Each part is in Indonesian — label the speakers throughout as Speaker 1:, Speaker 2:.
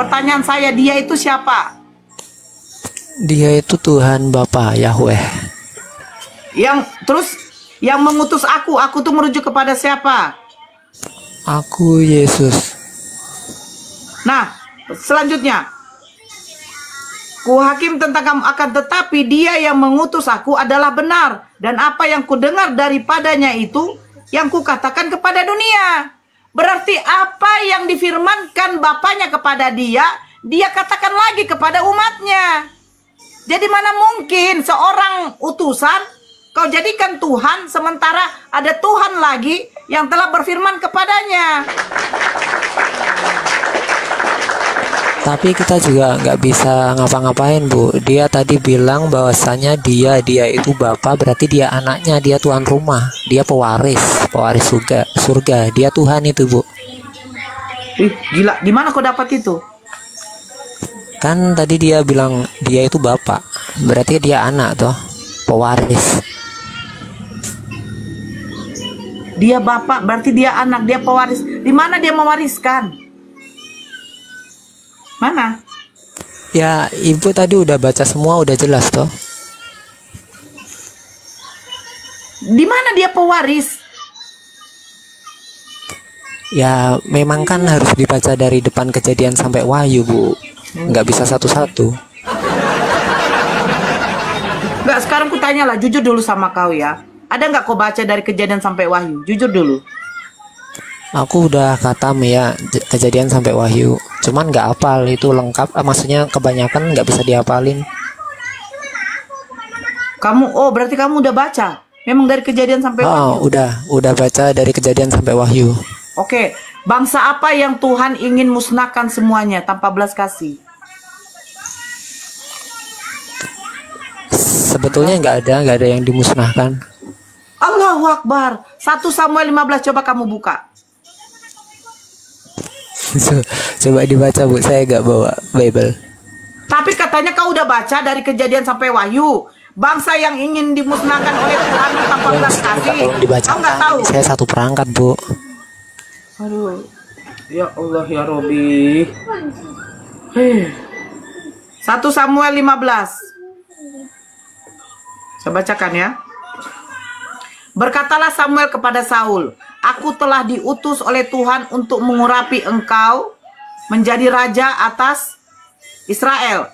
Speaker 1: Pertanyaan saya, dia itu siapa?
Speaker 2: Dia itu Tuhan Bapa Yahweh.
Speaker 1: Yang mengutus aku tuh merujuk kepada siapa?
Speaker 2: Aku Yesus.
Speaker 1: Nah, selanjutnya, kuhakim tentang kamu, akan tetapi dia yang mengutus aku adalah benar, dan apa yang kudengar daripadanya itu yang kukatakan kepada dunia. Berarti apa yang difirmankan Bapaknya kepada dia, dia katakan lagi kepada umatnya. Jadi mana mungkin seorang utusan kau jadikan Tuhan, sementara ada Tuhan lagi yang telah berfirman kepadanya.
Speaker 2: Tapi kita juga nggak bisa ngapa-ngapain, Bu. Dia tadi bilang bahwasanya dia itu Bapa, berarti dia anaknya, dia tuan rumah, dia pewaris surga. Dia Tuhan itu, Bu.
Speaker 1: Gila, gimana kau dapat itu?
Speaker 2: Kan tadi dia bilang dia itu Bapa, berarti dia anak toh, pewaris.
Speaker 1: Dia Bapak, berarti dia anak, dia pewaris. Di mana dia mewariskan? Mana?
Speaker 2: Ya, Ibu tadi udah baca semua, udah jelas toh.
Speaker 1: Di mana dia pewaris?
Speaker 2: Ya, memang kan harus dibaca dari depan Kejadian sampai Wahyu, Bu. Nggak bisa satu-satu.
Speaker 1: Nggak, sekarang ku tanya lah, jujur dulu sama kau ya. Ada nggak kau baca dari Kejadian sampai Wahyu? Jujur dulu.
Speaker 2: Aku udah katam ya Kejadian sampai Wahyu. Cuman nggak hafal itu lengkap. Maksudnya kebanyakan nggak bisa dihafalin.
Speaker 1: Berarti kamu udah baca? Memang dari Kejadian sampai Wahyu?
Speaker 2: Udah baca dari Kejadian sampai Wahyu.
Speaker 1: Oke, bangsa apa yang Tuhan ingin musnahkan semuanya tanpa belas kasih?
Speaker 2: Sebetulnya nggak ada yang dimusnahkan.
Speaker 1: Allahu Akbar. 1 Samuel 15, coba kamu buka.
Speaker 2: Coba dibaca, Bu. Saya nggak bawa Bible.
Speaker 1: Tapi katanya kau udah baca dari Kejadian sampai Wahyu. Bangsa yang ingin dimusnahkan oleh Tuhan tanpa belas kasih. Kau nggak tahu?
Speaker 2: Saya satu perangkat, Bu.
Speaker 1: Aduh, ya Allah ya Robi. 1 Samuel 15. Saya bacakan ya. Berkatalah Samuel kepada Saul, aku telah diutus oleh Tuhan untuk mengurapi engkau menjadi raja atas Israel,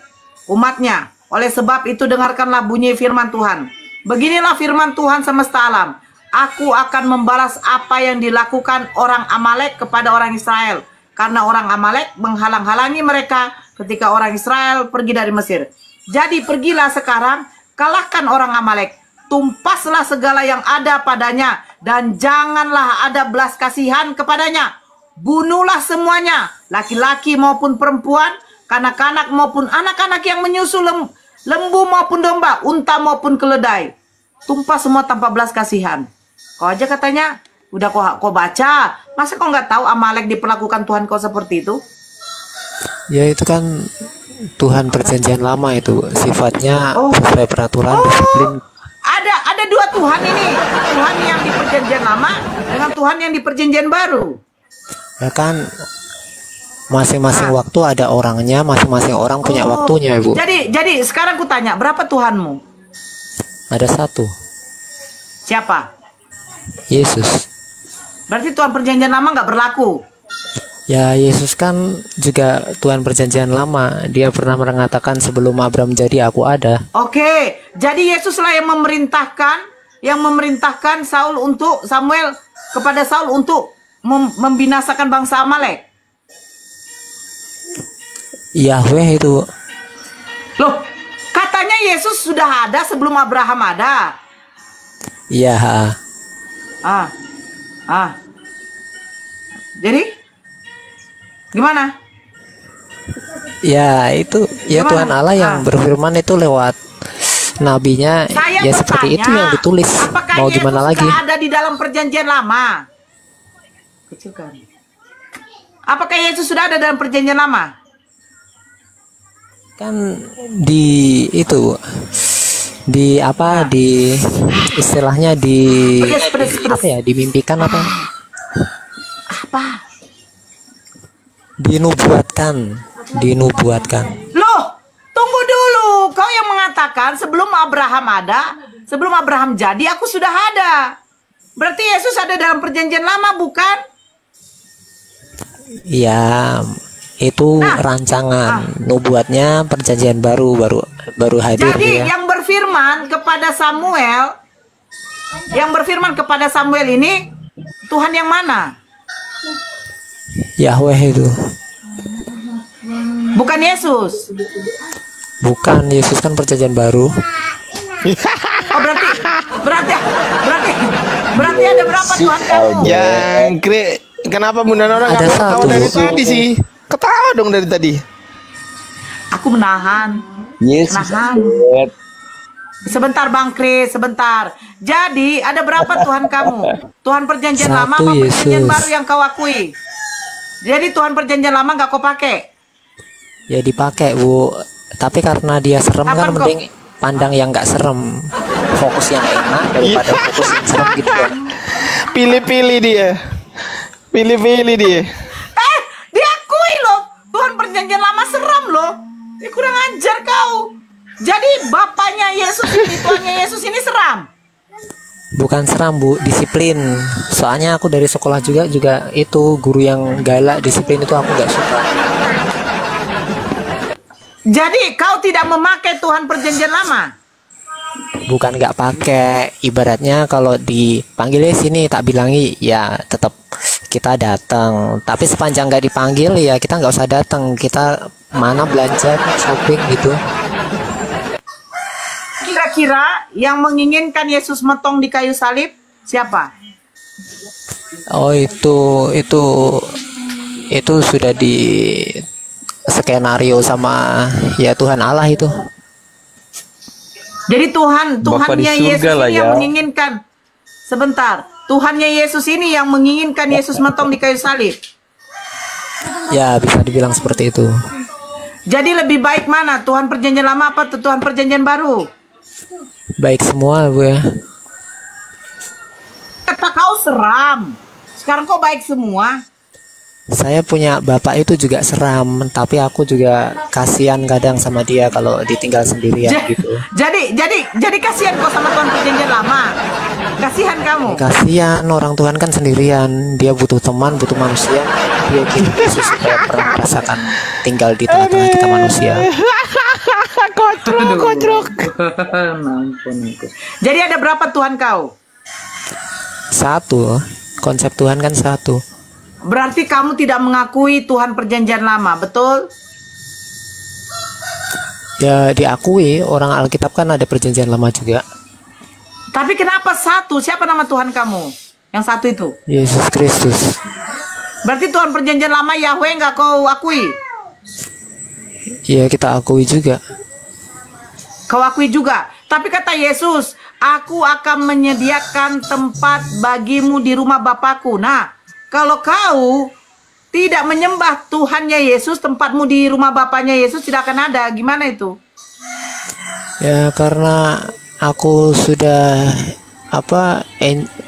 Speaker 1: umatnya. Oleh sebab itu dengarkanlah bunyi firman Tuhan. Beginilah firman Tuhan semesta alam. Aku akan membalas apa yang dilakukan orang Amalek kepada orang Israel. Karena orang Amalek menghalang-halangi mereka ketika orang Israel pergi dari Mesir. Jadi pergilah sekarang, kalahkan orang Amalek. Tumpaslah segala yang ada padanya. Dan janganlah ada belas kasihan kepadanya. Bunuhlah semuanya, laki-laki maupun perempuan, kanak-kanak maupun anak-anak yang menyusu lembu maupun domba, unta maupun keledai. Tumpah semua tanpa belas kasihan. Kau aja katanya udah kau baca, masa kau nggak tahu Amalek diperlakukan Tuhan kau seperti itu?
Speaker 2: Ya itu kan Tuhan perjanjian lama itu, sifatnya sesuai peraturan disiplin.
Speaker 1: Ada dua Tuhan ini, Tuhan yang di perjanjian lama dengan Tuhan yang di perjanjian baru.
Speaker 2: Ya kan masing-masing waktu ada orangnya, masing-masing orang punya waktunya, Ibu.
Speaker 1: Jadi sekarang ku tanya, berapa Tuhanmu?
Speaker 2: Ada satu.
Speaker 1: Siapa?
Speaker 2: Yesus.
Speaker 1: Berarti Tuhan perjanjian lama nggak berlaku?
Speaker 2: Ya Yesus kan juga Tuhan perjanjian lama. Dia pernah mengatakan sebelum Abraham jadi aku ada.
Speaker 1: Oke, jadi Yesuslah yang memerintahkan Samuel kepada Saul untuk membinasakan bangsa Amalek.
Speaker 2: Yahweh itu.
Speaker 1: Loh, katanya Yesus sudah ada sebelum Abraham ada.
Speaker 2: Iya.
Speaker 1: Jadi gimana?
Speaker 2: Ya itu ya gimana? Tuhan Allah yang berfirman itu lewat nabinya. Ya seperti itu yang ditulis. Mau gimana lagi?
Speaker 1: Apakah ada di dalam perjanjian lama? Kecilkan. Apakah Yesus sudah ada dalam perjanjian lama?
Speaker 2: Kan di itu di apa di istilahnya di apa ya dimimpikan apa
Speaker 1: dinubuatkan
Speaker 2: dinubuatkan.
Speaker 1: Loh, tunggu dulu. Kau yang mengatakan sebelum Abraham ada, sebelum Abraham jadi, aku sudah ada. Berarti Yesus ada dalam perjanjian lama, bukan?
Speaker 2: Ya, itu rancangan nubuatnya perjanjian baru hadir
Speaker 1: Jadi
Speaker 2: ya.
Speaker 1: yang berfirman kepada Samuel ini Tuhan yang mana?
Speaker 2: Yahweh itu.
Speaker 1: Bukan Yesus.
Speaker 2: Bukan, Yesus kan perjanjian baru.
Speaker 1: Oh, berarti ada berapa Tuhan kamu?
Speaker 3: Jangkrik. Kenapa Bunda Nora
Speaker 2: Ada
Speaker 3: nggak ketawa
Speaker 2: satu.
Speaker 3: dari tadi sih? Ketawa dong dari tadi.
Speaker 1: Aku menahan.
Speaker 3: Yesus.
Speaker 1: Nahan. Sebentar Bang Kris, sebentar. Jadi ada berapa Tuhan kamu? Tuhan perjanjian
Speaker 2: Satu,
Speaker 1: lama apa perjanjian
Speaker 2: Yesus.
Speaker 1: baru yang kau akui? Jadi Tuhan perjanjian lama nggak kau pakai?
Speaker 2: Ya dipakai Bu, tapi karena dia serem
Speaker 1: Kapan
Speaker 2: kan
Speaker 1: kok?
Speaker 2: mending pandang yang nggak serem, fokus yang enak daripada fokus yang serem gitu ya.
Speaker 3: Pilih-pilih dia. Pilih-pilih dia.
Speaker 1: Diakui loh. Tuhan perjanjian lama seram loh. Kurang ajar kau. Jadi bapaknya Yesus ini, Tuhannya Yesus ini seram.
Speaker 2: Bukan seram Bu, disiplin. Soalnya aku dari sekolah juga itu guru yang galak, disiplin itu aku nggak suka.
Speaker 1: Jadi kau tidak memakai Tuhan perjanjian lama.
Speaker 2: Bukan nggak pakai, ibaratnya kalau dipanggilnya sini tak bilangi ya tetap kita datang. Tapi sepanjang nggak dipanggil ya kita nggak usah datang. Kita mana belanja shopping gitu.
Speaker 1: Kira-kira yang menginginkan Yesus metong di kayu salib siapa?
Speaker 2: Oh itu sudah di skenario sama ya Tuhan Allah itu.
Speaker 1: Jadi Tuhannya
Speaker 3: Bapak di
Speaker 1: Yesus
Speaker 3: surga lah
Speaker 1: ini yang
Speaker 3: ya.
Speaker 1: menginginkan. Sebentar, Tuhannya Yesus ini yang menginginkan Yesus metong di kayu salib.
Speaker 2: Ya bisa dibilang seperti itu.
Speaker 1: Jadi lebih baik mana? Tuhan perjanjian lama apa Tuhan perjanjian baru?
Speaker 2: Baik semua Bu ya.
Speaker 1: Kata kau seram. Sekarang kau baik semua.
Speaker 2: Saya punya bapak itu juga seram, tapi aku juga kasihan kadang sama dia kalau ditinggal sendirian gitu.
Speaker 1: Jadi kasihan kau sama Tuhan perjanjian lama. Kasihan kamu.
Speaker 2: Kasihan orang Tuhan kan sendirian, dia butuh teman, butuh manusia. Dia kirim Yesus supaya pernah merasakan tinggal di tengah-tengah kita manusia.
Speaker 3: Kocrok.
Speaker 1: Jadi ada berapa Tuhan kau?
Speaker 2: Satu, konsep Tuhan kan satu.
Speaker 1: Berarti kamu tidak mengakui Tuhan perjanjian lama, betul?
Speaker 2: Ya diakui, orang Alkitab kan ada perjanjian lama juga.
Speaker 1: Tapi kenapa satu? Siapa nama Tuhan kamu? Yang satu itu.
Speaker 2: Yesus Kristus.
Speaker 1: Berarti Tuhan perjanjian lama Yahweh nggak kau akui?
Speaker 2: Ya kita akui juga.
Speaker 1: Kau akui juga. Tapi kata Yesus, aku akan menyediakan tempat bagimu di rumah Bapakku. Nah, kalau kau tidak menyembah Tuhannya Yesus, tempatmu di rumah Bapaknya Yesus tidak akan ada. Gimana itu?
Speaker 2: Ya karena aku sudah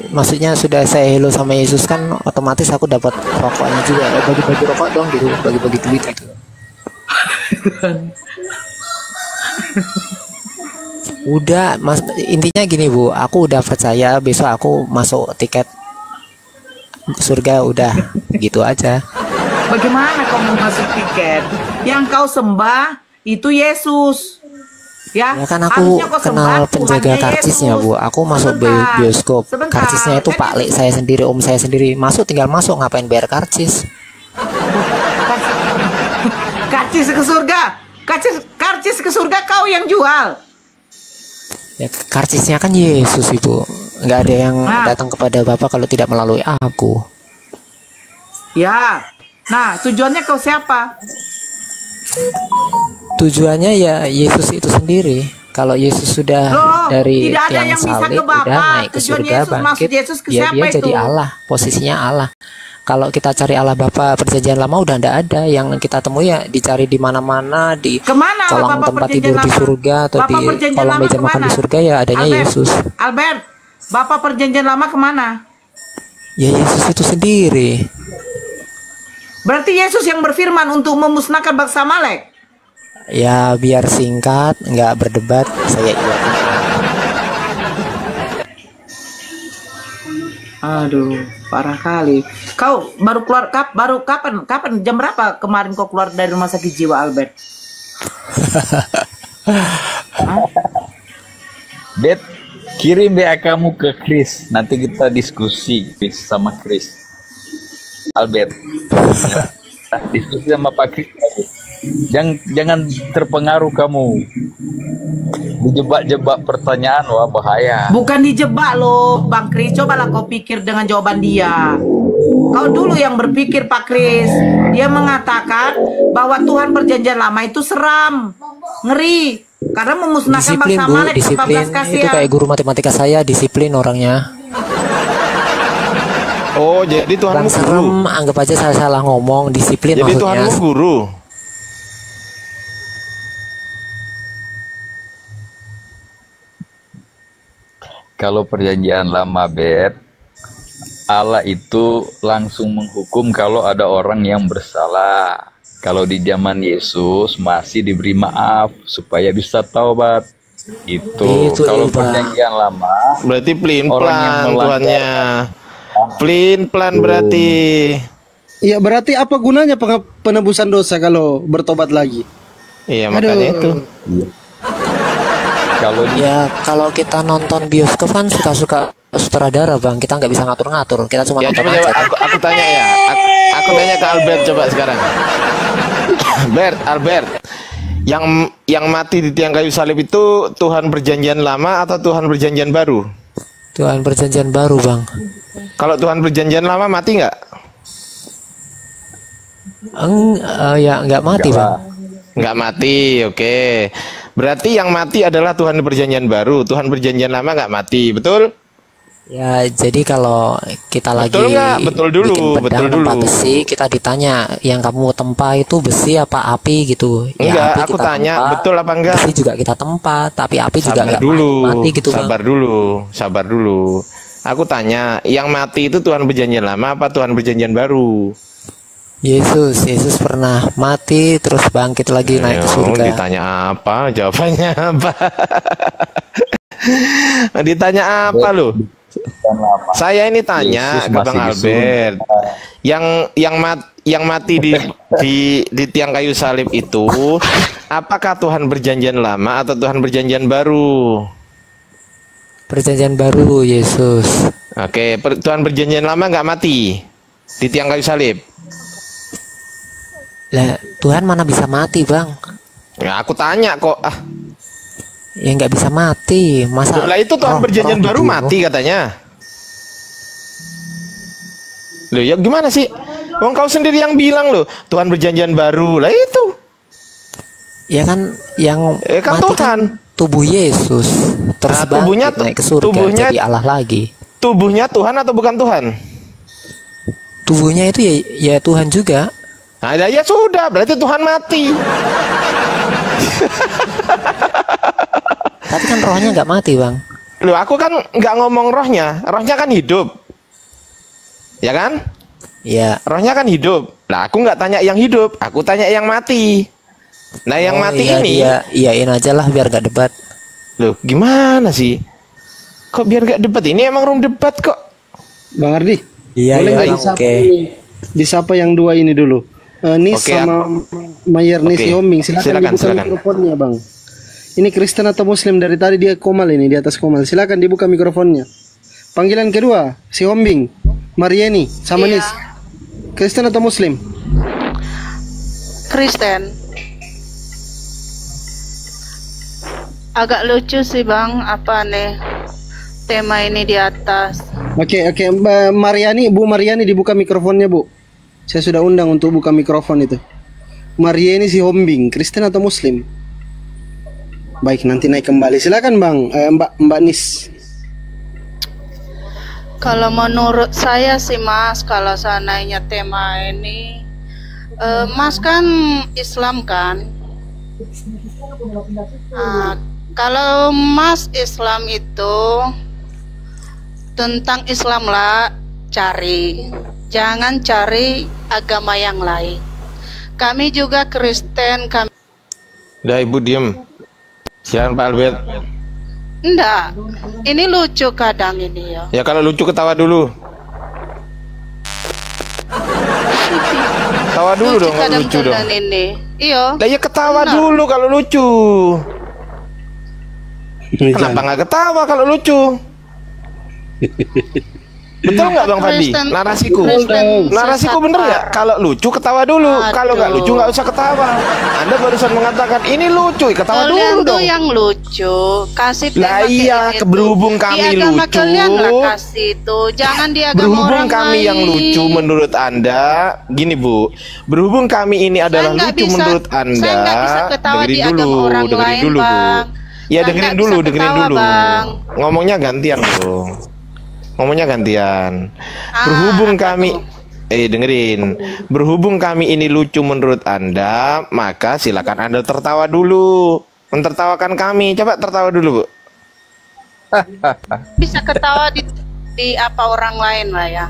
Speaker 2: maksudnya sudah saya hello sama Yesus kan, otomatis aku dapat rokoknya juga. Bagi-bagi rokok dong gitu, bagi-bagi duit gitu. Udah mas, intinya gini Bu, aku udah percaya besok aku masuk tiket surga, udah gitu aja.
Speaker 1: Bagaimana kau mau masuk tiket? Yang kau sembah itu Yesus. Ya
Speaker 2: Ya kan aku
Speaker 1: harusnya kau
Speaker 2: kenal
Speaker 1: sembah
Speaker 2: penjaga
Speaker 1: Tuhannya
Speaker 2: karcisnya
Speaker 1: Yesus.
Speaker 2: Bu. Aku masuk
Speaker 1: Sebentar,
Speaker 2: bioskop.
Speaker 1: sebentar.
Speaker 2: Karcisnya itu Pak Lek saya sendiri, om saya sendiri. Masuk tinggal masuk, ngapain bayar karcis?
Speaker 1: Karcis ke surga. Karcis ke surga kau yang jual.
Speaker 2: Ya karcisnya kan Yesus Ibu. Nggak ada yang datang kepada Bapak kalau tidak melalui aku.
Speaker 1: Ya. Nah, tujuannya kau siapa?
Speaker 2: Tujuannya ya Yesus itu sendiri. Kalau Yesus sudah
Speaker 1: Loh,
Speaker 2: dari
Speaker 1: tidak ada
Speaker 2: tiang
Speaker 1: yang bisa
Speaker 2: salib
Speaker 1: ke Bapa.
Speaker 2: udah naik ke
Speaker 1: Tujuan
Speaker 2: surga
Speaker 1: Yesus, maksud
Speaker 2: bangkit,
Speaker 1: Yesus ke
Speaker 2: ya
Speaker 1: siapa
Speaker 2: dia
Speaker 1: itu?
Speaker 2: jadi Allah, posisinya Allah. Kalau kita cari Allah Bapa perjanjian lama udah ndak ada, yang kita temui ya dicari di mana-mana, di
Speaker 1: Kemana
Speaker 2: kolong
Speaker 1: Bapak
Speaker 2: tempat
Speaker 1: perjanjian
Speaker 2: tidur di
Speaker 1: lama?
Speaker 2: surga atau
Speaker 1: Bapak
Speaker 2: di
Speaker 1: perjanjian
Speaker 2: kolong
Speaker 1: lama
Speaker 2: meja makan
Speaker 1: kemana?
Speaker 2: di surga ya adanya
Speaker 1: Albert,
Speaker 2: Yesus.
Speaker 1: Albert, Bapak perjanjian lama kemana?
Speaker 2: Ya Yesus itu sendiri.
Speaker 1: Berarti Yesus yang berfirman untuk memusnahkan bangsa Amalek.
Speaker 2: Ya biar singkat, nggak berdebat, saya iya.
Speaker 1: Aduh, parah kali. Kau baru keluar kapan jam berapa kemarin kau keluar dari rumah sakit jiwa, Albert?
Speaker 4: Bet, kirim WA kamu ke Chris. Nanti kita diskusi Chris sama Chris. Albert. Diskusi sama Pak Chris. Jangan terpengaruh kamu. Dijebak-jebak pertanyaan, wah bahaya.
Speaker 1: Bukan dijebak loh, Bang Kris. Cobalah kau pikir dengan jawaban dia. Kau dulu yang berpikir, Pak Kris. Dia mengatakan bahwa Tuhan perjanjian lama itu seram, ngeri, karena memusnahkan
Speaker 2: Disiplin
Speaker 1: bangsa
Speaker 2: Bu,
Speaker 1: Amalek tanpa
Speaker 2: disiplin.
Speaker 1: belas
Speaker 2: Itu
Speaker 1: kasihan.
Speaker 2: kayak guru matematika saya, disiplin orangnya.
Speaker 3: Oh, jadi
Speaker 2: Bang
Speaker 3: Tuhanmu guru.
Speaker 2: serem, anggap aja saya salah ngomong, disiplin
Speaker 3: Jadi
Speaker 2: maksudnya.
Speaker 3: Tuhanmu guru.
Speaker 4: Kalau perjanjian lama, Bet, Allah itu langsung menghukum kalau ada orang yang bersalah. Kalau di zaman Yesus masih diberi maaf supaya bisa taubat. Itu kalau
Speaker 2: Bang.
Speaker 4: perjanjian lama
Speaker 3: Berarti
Speaker 4: Orang yang
Speaker 3: pelin-pelan
Speaker 4: melanggar.
Speaker 3: Tuhannya. Pelin-pelan berarti.
Speaker 5: Iya, berarti apa gunanya penebusan dosa kalau bertobat lagi?
Speaker 3: Iya, makanya itu.
Speaker 4: kalau
Speaker 2: Ya kalau kita nonton bioskop kan suka-suka sutradara Bang, kita nggak bisa ngatur-ngatur, kita cuma
Speaker 3: Ya
Speaker 2: nonton
Speaker 3: coba
Speaker 2: aja.
Speaker 3: coba aku tanya ya. Aku tanya ke Albert coba sekarang. Albert, yang mati di tiang kayu salib itu Tuhan perjanjian lama atau Tuhan perjanjian baru?
Speaker 2: Tuhan perjanjian baru Bang.
Speaker 3: Kalau Tuhan perjanjian lama mati nggak?
Speaker 2: Ya nggak mati Bang.
Speaker 3: Nggak mati, oke. Berarti yang mati adalah Tuhan perjanjian baru. Tuhan perjanjian lama nggak mati, betul?
Speaker 2: Ya jadi kalau kita
Speaker 3: Betul
Speaker 2: lagi
Speaker 3: nggak? Betul dulu,
Speaker 2: bikin pedang
Speaker 3: betul
Speaker 2: tempa
Speaker 3: dulu.
Speaker 2: besi, kita ditanya yang kamu tempa itu besi apa api gitu. Ya,
Speaker 3: Enggak,
Speaker 2: api
Speaker 3: aku
Speaker 2: kita
Speaker 3: tanya
Speaker 2: tempa,
Speaker 3: betul apa enggak?
Speaker 2: Besi juga kita tempa, tapi api juga
Speaker 3: Sabar
Speaker 2: nggak
Speaker 3: dulu,
Speaker 2: mati gitu Bang.
Speaker 3: sabar dulu. Aku tanya, yang mati itu Tuhan perjanjian lama apa Tuhan perjanjian baru?
Speaker 2: Yesus pernah mati terus bangkit lagi naik ke surga.
Speaker 3: Ditanya apa? Jawabannya apa? Ditanya apa lu? Saya ini tanya
Speaker 4: Yesus
Speaker 3: ke Bang
Speaker 4: masih
Speaker 3: Albert. Yang mati di tiang kayu salib itu apakah Tuhan perjanjian lama atau Tuhan perjanjian baru?
Speaker 2: Perjanjian baru Yesus.
Speaker 3: Oke, Tuhan perjanjian lama nggak mati di tiang kayu salib.
Speaker 2: Lah Tuhan mana bisa mati Bang?
Speaker 3: Ya aku tanya kok.
Speaker 2: Ya nggak bisa mati. Masa
Speaker 3: Lah itu Tuhan perjanjian baru
Speaker 2: dibunuh?
Speaker 3: mati katanya. Loh ya gimana sih? Wong kau sendiri yang bilang loh Tuhan perjanjian baru. Lah itu.
Speaker 2: Ya kan yang
Speaker 3: Kan
Speaker 2: mati
Speaker 3: Tuhan.
Speaker 2: kan tubuh Yesus. Terus
Speaker 3: Nah, tubuhnya
Speaker 2: bangkit naik ke surga
Speaker 3: tubuhnya-
Speaker 2: jadi Allah lagi.
Speaker 3: Tubuhnya Tuhan atau bukan Tuhan?
Speaker 2: Tubuhnya itu ya Tuhan juga.
Speaker 3: Nah ya sudah berarti Tuhan mati.
Speaker 2: Tapi kan rohnya nggak mati Bang.
Speaker 3: Loh aku kan nggak ngomong rohnya. Rohnya kan hidup. Ya kan?
Speaker 2: Ya.
Speaker 3: Rohnya kan hidup. Lah aku nggak tanya yang hidup. Aku tanya yang mati. Nah yang mati
Speaker 2: iya,
Speaker 3: ini.
Speaker 2: dia iyain aja lah biar gak debat.
Speaker 3: Loh gimana sih? Kok biar gak debat? Ini emang room debat kok.
Speaker 5: Bang Ardi,
Speaker 2: Iya
Speaker 5: boleh
Speaker 2: iya
Speaker 5: nggak
Speaker 2: Bang,
Speaker 5: disapa,
Speaker 2: oke.
Speaker 5: disapa yang dua ini dulu. Nis
Speaker 3: Oke,
Speaker 5: sama Mayer Nis
Speaker 3: Oke.
Speaker 5: Homing. Silakan
Speaker 3: Silakan,
Speaker 5: dibuka
Speaker 3: silakan.
Speaker 5: mikrofonnya Bang. Ini Kristen atau Muslim dari tadi dia komal ini di atas komal. Silakan dibuka mikrofonnya. Panggilan kedua si Hombing, Marieni sama
Speaker 6: Iya.
Speaker 5: Nis. Kristen atau Muslim?
Speaker 6: Kristen. Agak lucu sih Bang, apa nih tema ini di atas.
Speaker 5: Oke, Mbak Mariani, Bu Mariani dibuka mikrofonnya Bu. Saya sudah undang untuk buka mikrofon itu. Mariani si Hombing, Kristen atau Muslim? Baik, nanti naik kembali. Silakan Bang, Mbak Nis.
Speaker 6: Kalau menurut saya sih Mas, kalau seandainya tema ini, Mas kan Islam kan? Kalau Mas Islam itu tentang Islam lah cari. jangan cari agama yang lain. Kami juga Kristen, kami
Speaker 3: Udah Ibu diem. Silakan Pak Albert.
Speaker 6: enggak. Ini lucu kadang ini ya.
Speaker 3: Ya kalau lucu ketawa dulu. Ketawa dulu dong kalau lucu dong.
Speaker 6: kadang ini. Iya.
Speaker 3: Lah ya ketawa dulu kalau lucu. Kenapa nggak ketawa kalau lucu? Betul nggak Bang Fadli?
Speaker 6: Kristen-
Speaker 3: Narasiku,
Speaker 6: Kristen
Speaker 3: narasiku
Speaker 6: sesat
Speaker 3: bener ya?
Speaker 6: parah.
Speaker 3: Kalau lucu ketawa dulu, kalau nggak
Speaker 6: Aduh.
Speaker 3: lucu nggak usah ketawa. Anda barusan mengatakan ini lucu, ketawa
Speaker 6: Kalian
Speaker 3: dulu
Speaker 6: tuh
Speaker 3: dong.
Speaker 6: yang lucu, kasih
Speaker 3: Lah
Speaker 6: tema
Speaker 3: iya,
Speaker 6: kayak gitu.
Speaker 3: berhubung kami
Speaker 6: di agama
Speaker 3: lucu.
Speaker 6: kalian lah kasih itu, jangan di agama
Speaker 3: Berhubung
Speaker 6: orang
Speaker 3: kami
Speaker 6: lain.
Speaker 3: yang lucu menurut Anda, gini Bu, berhubung kami ini adalah
Speaker 6: nggak
Speaker 3: lucu
Speaker 6: bisa-
Speaker 3: menurut
Speaker 6: saya
Speaker 3: Anda,
Speaker 6: nggak bisa ketawa di
Speaker 3: dengerin
Speaker 6: agama
Speaker 3: dulu,
Speaker 6: orang
Speaker 3: dengerin
Speaker 6: lain,
Speaker 3: dulu Bu.
Speaker 6: Bang.
Speaker 3: Ya
Speaker 6: Saya
Speaker 3: dengerin
Speaker 6: nggak
Speaker 3: dulu,
Speaker 6: bisa
Speaker 3: dengerin
Speaker 6: ketawa,
Speaker 3: dulu.
Speaker 6: Bang.
Speaker 3: Ngomongnya gantian dong. Ngomongnya gantian.
Speaker 6: Ah,
Speaker 3: Berhubung
Speaker 6: apa
Speaker 3: kami dengerin. Berhubung kami ini lucu menurut Anda, maka silakan Anda tertawa dulu. Mentertawakan kami. Coba tertawa dulu, Bu.
Speaker 6: Bisa ketawa di apa orang lain lah ya.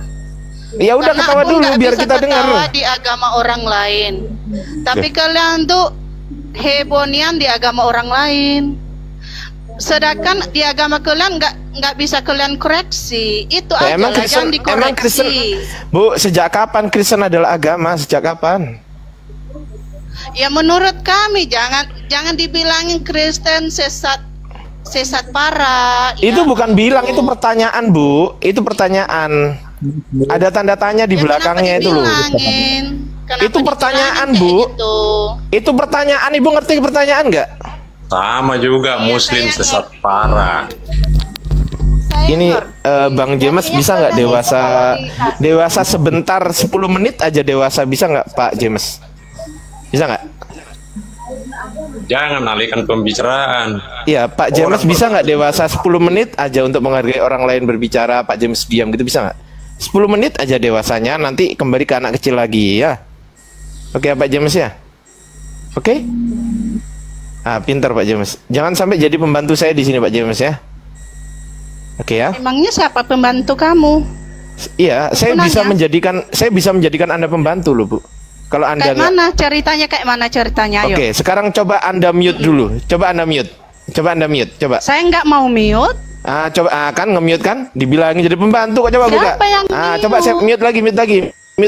Speaker 3: Ya udah
Speaker 6: Karena
Speaker 3: ketawa
Speaker 6: aku
Speaker 3: dulu
Speaker 6: nggak
Speaker 3: biar
Speaker 6: bisa
Speaker 3: kita dengar.
Speaker 6: ketawa di agama orang lain. Tapi kalian tuh hebonian di agama orang lain. Sedangkan di agama kalian nggak bisa kalian koreksi. Itu
Speaker 3: Ya,
Speaker 6: aja
Speaker 3: emang
Speaker 6: lah,
Speaker 3: Kristen,
Speaker 6: jangan
Speaker 3: emang Kristen,
Speaker 6: dikoreksi.
Speaker 3: Bu, sejak kapan Kristen adalah agama? Sejak kapan?
Speaker 6: Ya menurut kami jangan dibilangin Kristen sesat parah.
Speaker 3: Itu
Speaker 6: ya.
Speaker 3: bukan bilang, itu pertanyaan, Bu. Itu pertanyaan. Ada tanda tanya di
Speaker 6: Ya,
Speaker 3: belakangnya
Speaker 6: kenapa
Speaker 3: itu loh.
Speaker 6: dibilangin? Kenapa
Speaker 3: Itu pertanyaan,
Speaker 6: dibilangin kayak
Speaker 3: Bu.
Speaker 6: gitu?
Speaker 3: Itu pertanyaan, Ibu ngerti pertanyaan nggak?
Speaker 7: Sama juga Muslim
Speaker 6: saya
Speaker 7: sesat
Speaker 6: ngerti.
Speaker 7: parah.
Speaker 6: Saya
Speaker 3: Ini
Speaker 6: ngerti.
Speaker 3: Bang James
Speaker 6: Jadinya
Speaker 3: bisa nggak
Speaker 6: kalian
Speaker 3: dewasa dewasa sebentar 10 menit aja dewasa bisa nggak Pak James? Bisa nggak?
Speaker 7: Jangan alihkan pembicaraan.
Speaker 3: Iya Pak James bisa nggak dewasa 10 menit aja untuk menghargai orang lain berbicara. Pak James diam gitu bisa nggak? 10 menit aja dewasanya, nanti kembali ke anak kecil lagi ya. Oke Pak James ya? Oke? Ah, pintar Pak James. Jangan sampai jadi pembantu saya di sini Pak James ya. Oke ya?
Speaker 6: Emangnya siapa pembantu kamu?
Speaker 3: Iya, saya
Speaker 6: Aku
Speaker 3: bisa
Speaker 6: nanya.
Speaker 3: menjadikan Anda pembantu loh, Bu. Kalau Anda
Speaker 6: Kayak mana ceritanya? Kayak mana ceritanya? Ayo.
Speaker 3: Oke, sekarang coba Anda mute dulu. Coba Anda mute. Coba Anda mute. Coba.
Speaker 6: Saya nggak mau mute.
Speaker 3: Coba kan nge-mute kan? Dibilangin jadi pembantu kok coba buka.
Speaker 6: Siapa yang
Speaker 3: Coba saya mute lagi. Mute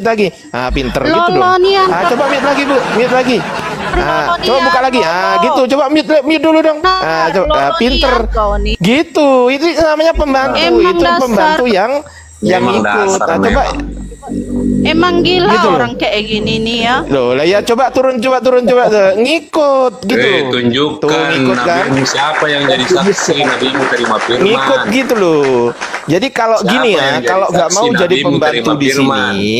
Speaker 3: lagi. Pinter gitu dong.
Speaker 6: Lolonian.
Speaker 3: Coba mute lagi, Bu. Mute lagi. Coba buka lagi. Gitu. Coba mute dulu dong. Coba pinter. Gitu. Itu namanya pembantu.
Speaker 6: Emang
Speaker 3: Itu
Speaker 6: dasar.
Speaker 3: pembantu yang
Speaker 7: Emang
Speaker 3: ikut.
Speaker 7: dasar
Speaker 3: Coba
Speaker 6: Emang gila
Speaker 3: Gitu loh.
Speaker 6: orang kayak gini nih ya.
Speaker 3: loh lah ya coba turun tuh. Ngikut gitu. Tuh,
Speaker 7: Tunjukkan
Speaker 3: ngikut kan.
Speaker 7: Nabi siapa yang jadi saksi Nabimu terima firman.
Speaker 3: Ngikut gitu loh. Jadi kalau
Speaker 7: Siapa
Speaker 3: gini ya,
Speaker 7: yang jadi
Speaker 3: kalau nggak mau
Speaker 7: saksi
Speaker 3: jadi
Speaker 7: Nabimu
Speaker 3: pembantu
Speaker 7: terima
Speaker 3: di
Speaker 7: firman?
Speaker 3: sini,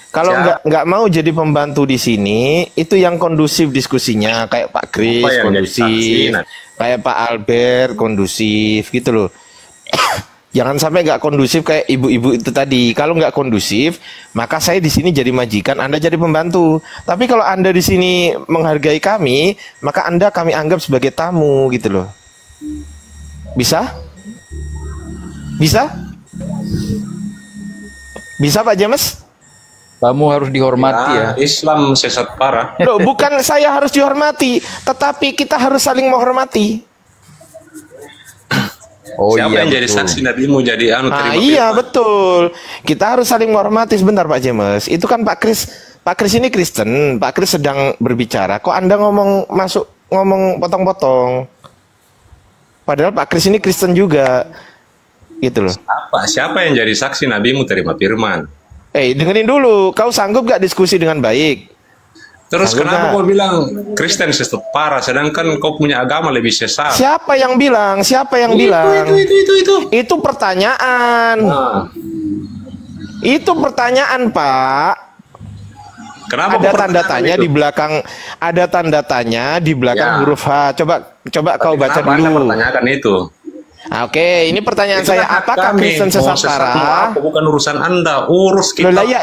Speaker 3: kalau nggak mau jadi pembantu di sini, itu yang kondusif diskusinya kayak Pak Kris
Speaker 7: Apa yang jadi saksi,
Speaker 3: kondusif,
Speaker 7: Nah?
Speaker 3: kayak Pak Albert kondusif gitu loh. Jangan sampai nggak kondusif kayak ibu-ibu itu tadi. Kalau nggak kondusif, maka saya di sini jadi majikan, Anda jadi pembantu. Tapi kalau Anda di sini menghargai kami, maka Anda kami anggap sebagai tamu gitu loh. Bisa? Bisa? Bisa Pak James?
Speaker 4: Kamu harus dihormati ya.
Speaker 7: Islam sesat parah.
Speaker 3: Loh, bukan saya harus dihormati, tetapi kita harus saling menghormati.
Speaker 4: Oh
Speaker 7: Siapa
Speaker 4: iya,
Speaker 7: yang jadi
Speaker 4: betul.
Speaker 7: saksi Nabimu jadi terima
Speaker 3: Iya
Speaker 7: firman?
Speaker 3: betul. Kita harus saling menghormati. Sebentar Pak James. Itu kan Pak Kris ini Kristen. Pak Kris sedang berbicara. Kok Anda ngomong potong-potong? Padahal Pak Kris ini Kristen juga. Gitu loh.
Speaker 7: Siapa yang jadi saksi Nabimu terima firman?
Speaker 3: Dengerin dulu. Kau sanggup gak diskusi dengan baik?
Speaker 7: Terus
Speaker 3: Sanggup
Speaker 7: kenapa
Speaker 3: nggak?
Speaker 7: kau bilang Kristen sesat parah sedangkan kau punya agama lebih sesat?
Speaker 3: Siapa yang bilang? Siapa yang bilang?
Speaker 7: Itu.
Speaker 3: Itu pertanyaan.
Speaker 7: Nah,
Speaker 3: Itu pertanyaan, Pak.
Speaker 7: kenapa
Speaker 3: Ada
Speaker 7: kau
Speaker 3: tanda
Speaker 7: pertanyakan
Speaker 3: tanya
Speaker 7: itu?
Speaker 3: di belakang, ada tanda tanya di belakang
Speaker 7: Ya.
Speaker 3: huruf H. Coba kau baca
Speaker 7: Kenapa Anda
Speaker 3: dulu.
Speaker 7: pertanyakan itu?
Speaker 3: Oke, ini pertanyaan
Speaker 7: Itu
Speaker 3: saya.
Speaker 7: kan hak
Speaker 3: Apakah
Speaker 7: kami.
Speaker 3: Kristen
Speaker 7: Mau
Speaker 3: sesat
Speaker 7: sesat mau
Speaker 3: parah?
Speaker 7: apa, bukan urusan Anda, urus
Speaker 3: Loh
Speaker 7: kita.
Speaker 3: lah ya,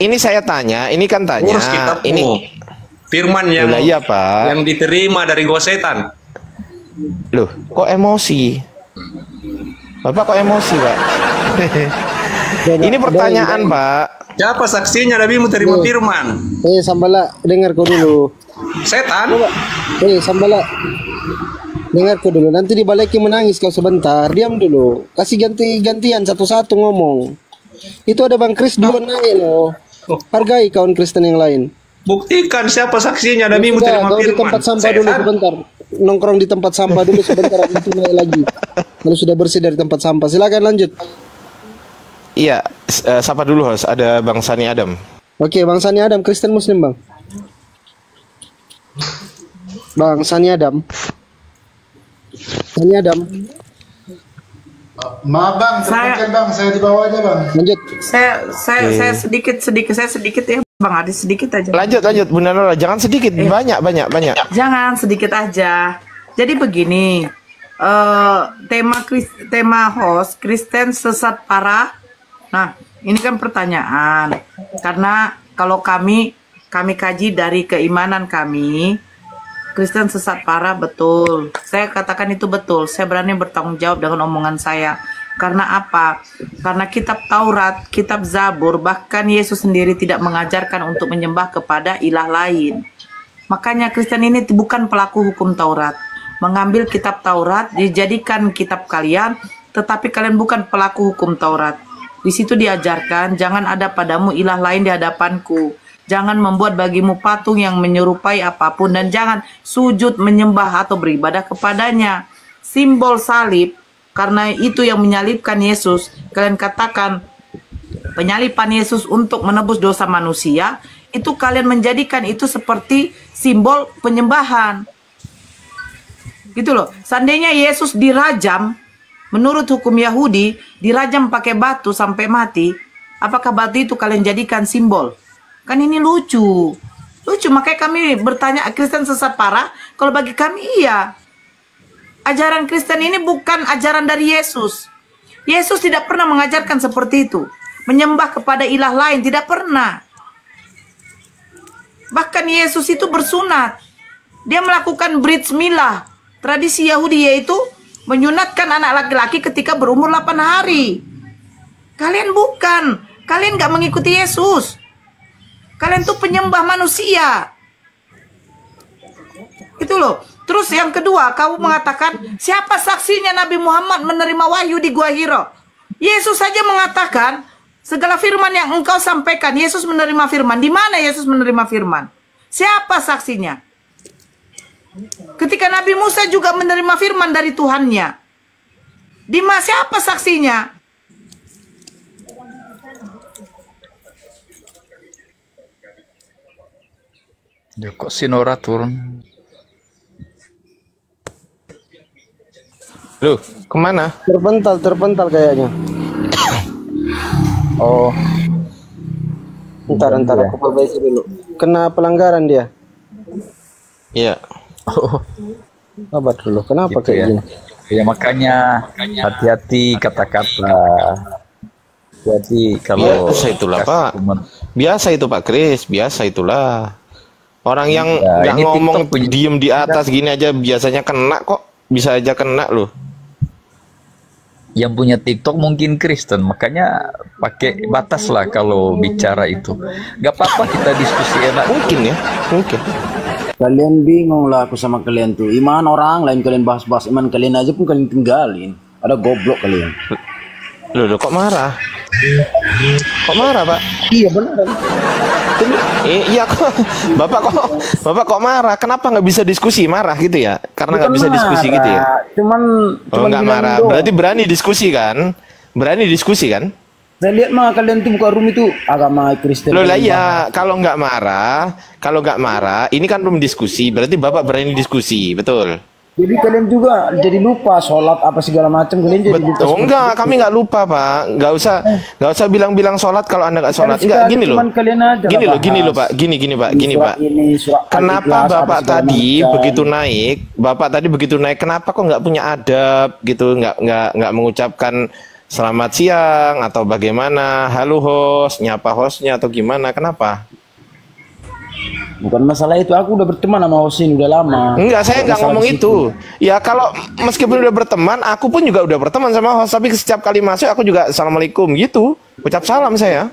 Speaker 3: ini saya tanya, ini kan tanya.
Speaker 7: Urus kitabmu.
Speaker 3: Ini
Speaker 7: Firman yang
Speaker 3: Loh lah iya, Pak.
Speaker 7: yang diterima dari gua setan.
Speaker 3: Loh, kok emosi? Bapak kok emosi, Pak? Ini pertanyaan, Pak.
Speaker 7: Siapa saksinya Nabimu terima firman?
Speaker 5: Sambala, dengar kau dulu.
Speaker 7: Setan?
Speaker 5: Sambala, dengar kau dulu. Nanti dibalikin menangis kau sebentar. Diam dulu. Kasih ganti-gantian satu-satu ngomong. Itu ada Bang Kris duluan naik loh. Hargai kawan Kristen yang lain.
Speaker 7: Buktikan siapa saksinya Nabimu terima
Speaker 5: Kau di
Speaker 7: firman.
Speaker 5: tempat sampah dulu sebentar. Nongkrong di tempat sampah dulu sebentar. Itu naik lagi. Kalau sudah bersih dari tempat sampah, silakan lanjut.
Speaker 3: Iya, sapa dulu host. Ada Bang Sani Adam.
Speaker 5: Oke, Bang Sani Adam, Kristen Muslim Bang. Bang Sani Adam. Sani Adam.
Speaker 8: Maaf Bang, terpencet Bang, saya di bawah aja Bang.
Speaker 5: Lanjut.
Speaker 1: Saya sedikit ya Bang Adi, sedikit aja.
Speaker 3: Lanjut Bunda Nora, jangan sedikit, banyak.
Speaker 1: Jangan sedikit aja. Jadi begini, tema host Kristen sesat parah. Nah, ini kan pertanyaan. Karena kalau kami kaji dari keimanan kami, Kristen sesat parah betul. Saya katakan itu betul. Saya berani bertanggung jawab dengan omongan saya. Karena apa? Karena kitab Taurat, kitab Zabur, bahkan Yesus sendiri tidak mengajarkan untuk menyembah kepada ilah lain. Makanya Kristen ini bukan pelaku hukum Taurat. Mengambil kitab Taurat, dijadikan kitab kalian, tetapi kalian bukan pelaku hukum Taurat. Di situ diajarkan, jangan ada padamu ilah lain di hadapanku. Jangan membuat bagimu patung yang menyerupai apapun, dan jangan sujud menyembah atau beribadah kepadanya. Simbol salib, karena itu yang menyalibkan Yesus. Kalian katakan penyaliban Yesus untuk menebus dosa manusia, itu kalian menjadikan itu seperti simbol penyembahan. Gitu loh. Seandainya Yesus dirajam, menurut hukum Yahudi, dirajam pakai batu sampai mati, apakah batu itu kalian jadikan simbol? Kan ini lucu. Makanya kami bertanya, Kristen sesat parah? Kalau bagi kami iya. Ajaran Kristen ini bukan ajaran dari Yesus. Yesus tidak pernah mengajarkan seperti itu. Menyembah kepada ilah lain, tidak pernah. Bahkan Yesus itu bersunat. Dia melakukan brit milah. Tradisi Yahudi yaitu menyunatkan anak laki-laki ketika berumur 8 hari. Kalian bukan. Kalian gak mengikuti Yesus. Kalian tuh penyembah manusia. Itu loh. Terus yang kedua, kamu mengatakan, siapa saksinya Nabi Muhammad menerima wahyu di Gua Hiro? Yesus saja mengatakan, segala firman yang engkau sampaikan, Yesus menerima firman. Di mana Yesus menerima firman? Siapa saksinya? Ketika Nabi Musa juga menerima firman dari Tuhannya. Di mana siapa saksinya?
Speaker 4: Ya kok Sinora turun?
Speaker 3: Loh, kemana?
Speaker 5: Terpental kayaknya.
Speaker 4: Oh,
Speaker 5: Ntar aku perbaiki dulu. Kena pelanggaran dia.
Speaker 3: Iya.
Speaker 5: Sabar dulu. Kenapa
Speaker 4: gitu
Speaker 5: kayak
Speaker 4: ya.
Speaker 5: gini?
Speaker 4: Ya makanya hati-hati kata-kata. Hati kalau
Speaker 3: Biasa itulah Pak. Biasa itu Pak Kris, biasa itulah. Orang yang
Speaker 4: Ya,
Speaker 3: nggak
Speaker 4: ini
Speaker 3: ngomong
Speaker 4: TikTok punya-
Speaker 3: diem di atas gini aja biasanya kena kok. Bisa aja kena loh.
Speaker 4: yang punya TikTok mungkin Kristen, makanya pakai batas lah kalau bicara itu. Gak apa-apa kita diskusi enak.
Speaker 3: Mungkin ya, mungkin.
Speaker 9: Kalian bingung lah aku sama kalian tuh. Iman orang lain kalian bahas-bahas iman kalian aja pun kalian tinggalin. Ada goblok kalian.
Speaker 3: Loh, kok marah? Kok marah, Pak?
Speaker 5: Iya benar.
Speaker 3: Iya kok. Bapak kok marah? Kenapa nggak bisa diskusi? Marah gitu ya? Karena nggak bisa diskusi gitu ya?
Speaker 9: Cuman
Speaker 3: Nggak
Speaker 9: bilang
Speaker 3: marah.
Speaker 9: doang.
Speaker 3: Berarti berani diskusi kan? Berani diskusi kan?
Speaker 9: Saya lihat mah kalian tuh buka room itu agama Kristen.
Speaker 3: Loh lah iya, kalau nggak marah, ini kan belum diskusi. Berarti Bapak berani diskusi, betul?
Speaker 9: Jadi kalian juga jadi lupa sholat apa segala macam kalian jadi lupa.
Speaker 3: Betul, enggak, kami nggak lupa Pak. Nggak usah bilang-bilang sholat kalau Anda nggak sholat. Enggak, gini loh. Gini loh Pak. Gini Pak. Kenapa Bapak tadi begitu naik? Bapak tadi begitu naik. Kenapa kok nggak punya adab gitu? Nggak mengucapkan selamat siang atau bagaimana? Halo host, nyapa hostnya atau gimana? Kenapa?
Speaker 9: Bukan masalah itu, aku udah berteman sama Hosin udah lama.
Speaker 3: Enggak, saya nggak
Speaker 9: Masalah
Speaker 3: ngomong
Speaker 9: di situ.
Speaker 3: itu. Ya kalau meskipun udah berteman, aku pun juga udah berteman sama host. Tapi setiap kali masuk aku juga assalamualaikum gitu. Ucap salam saya.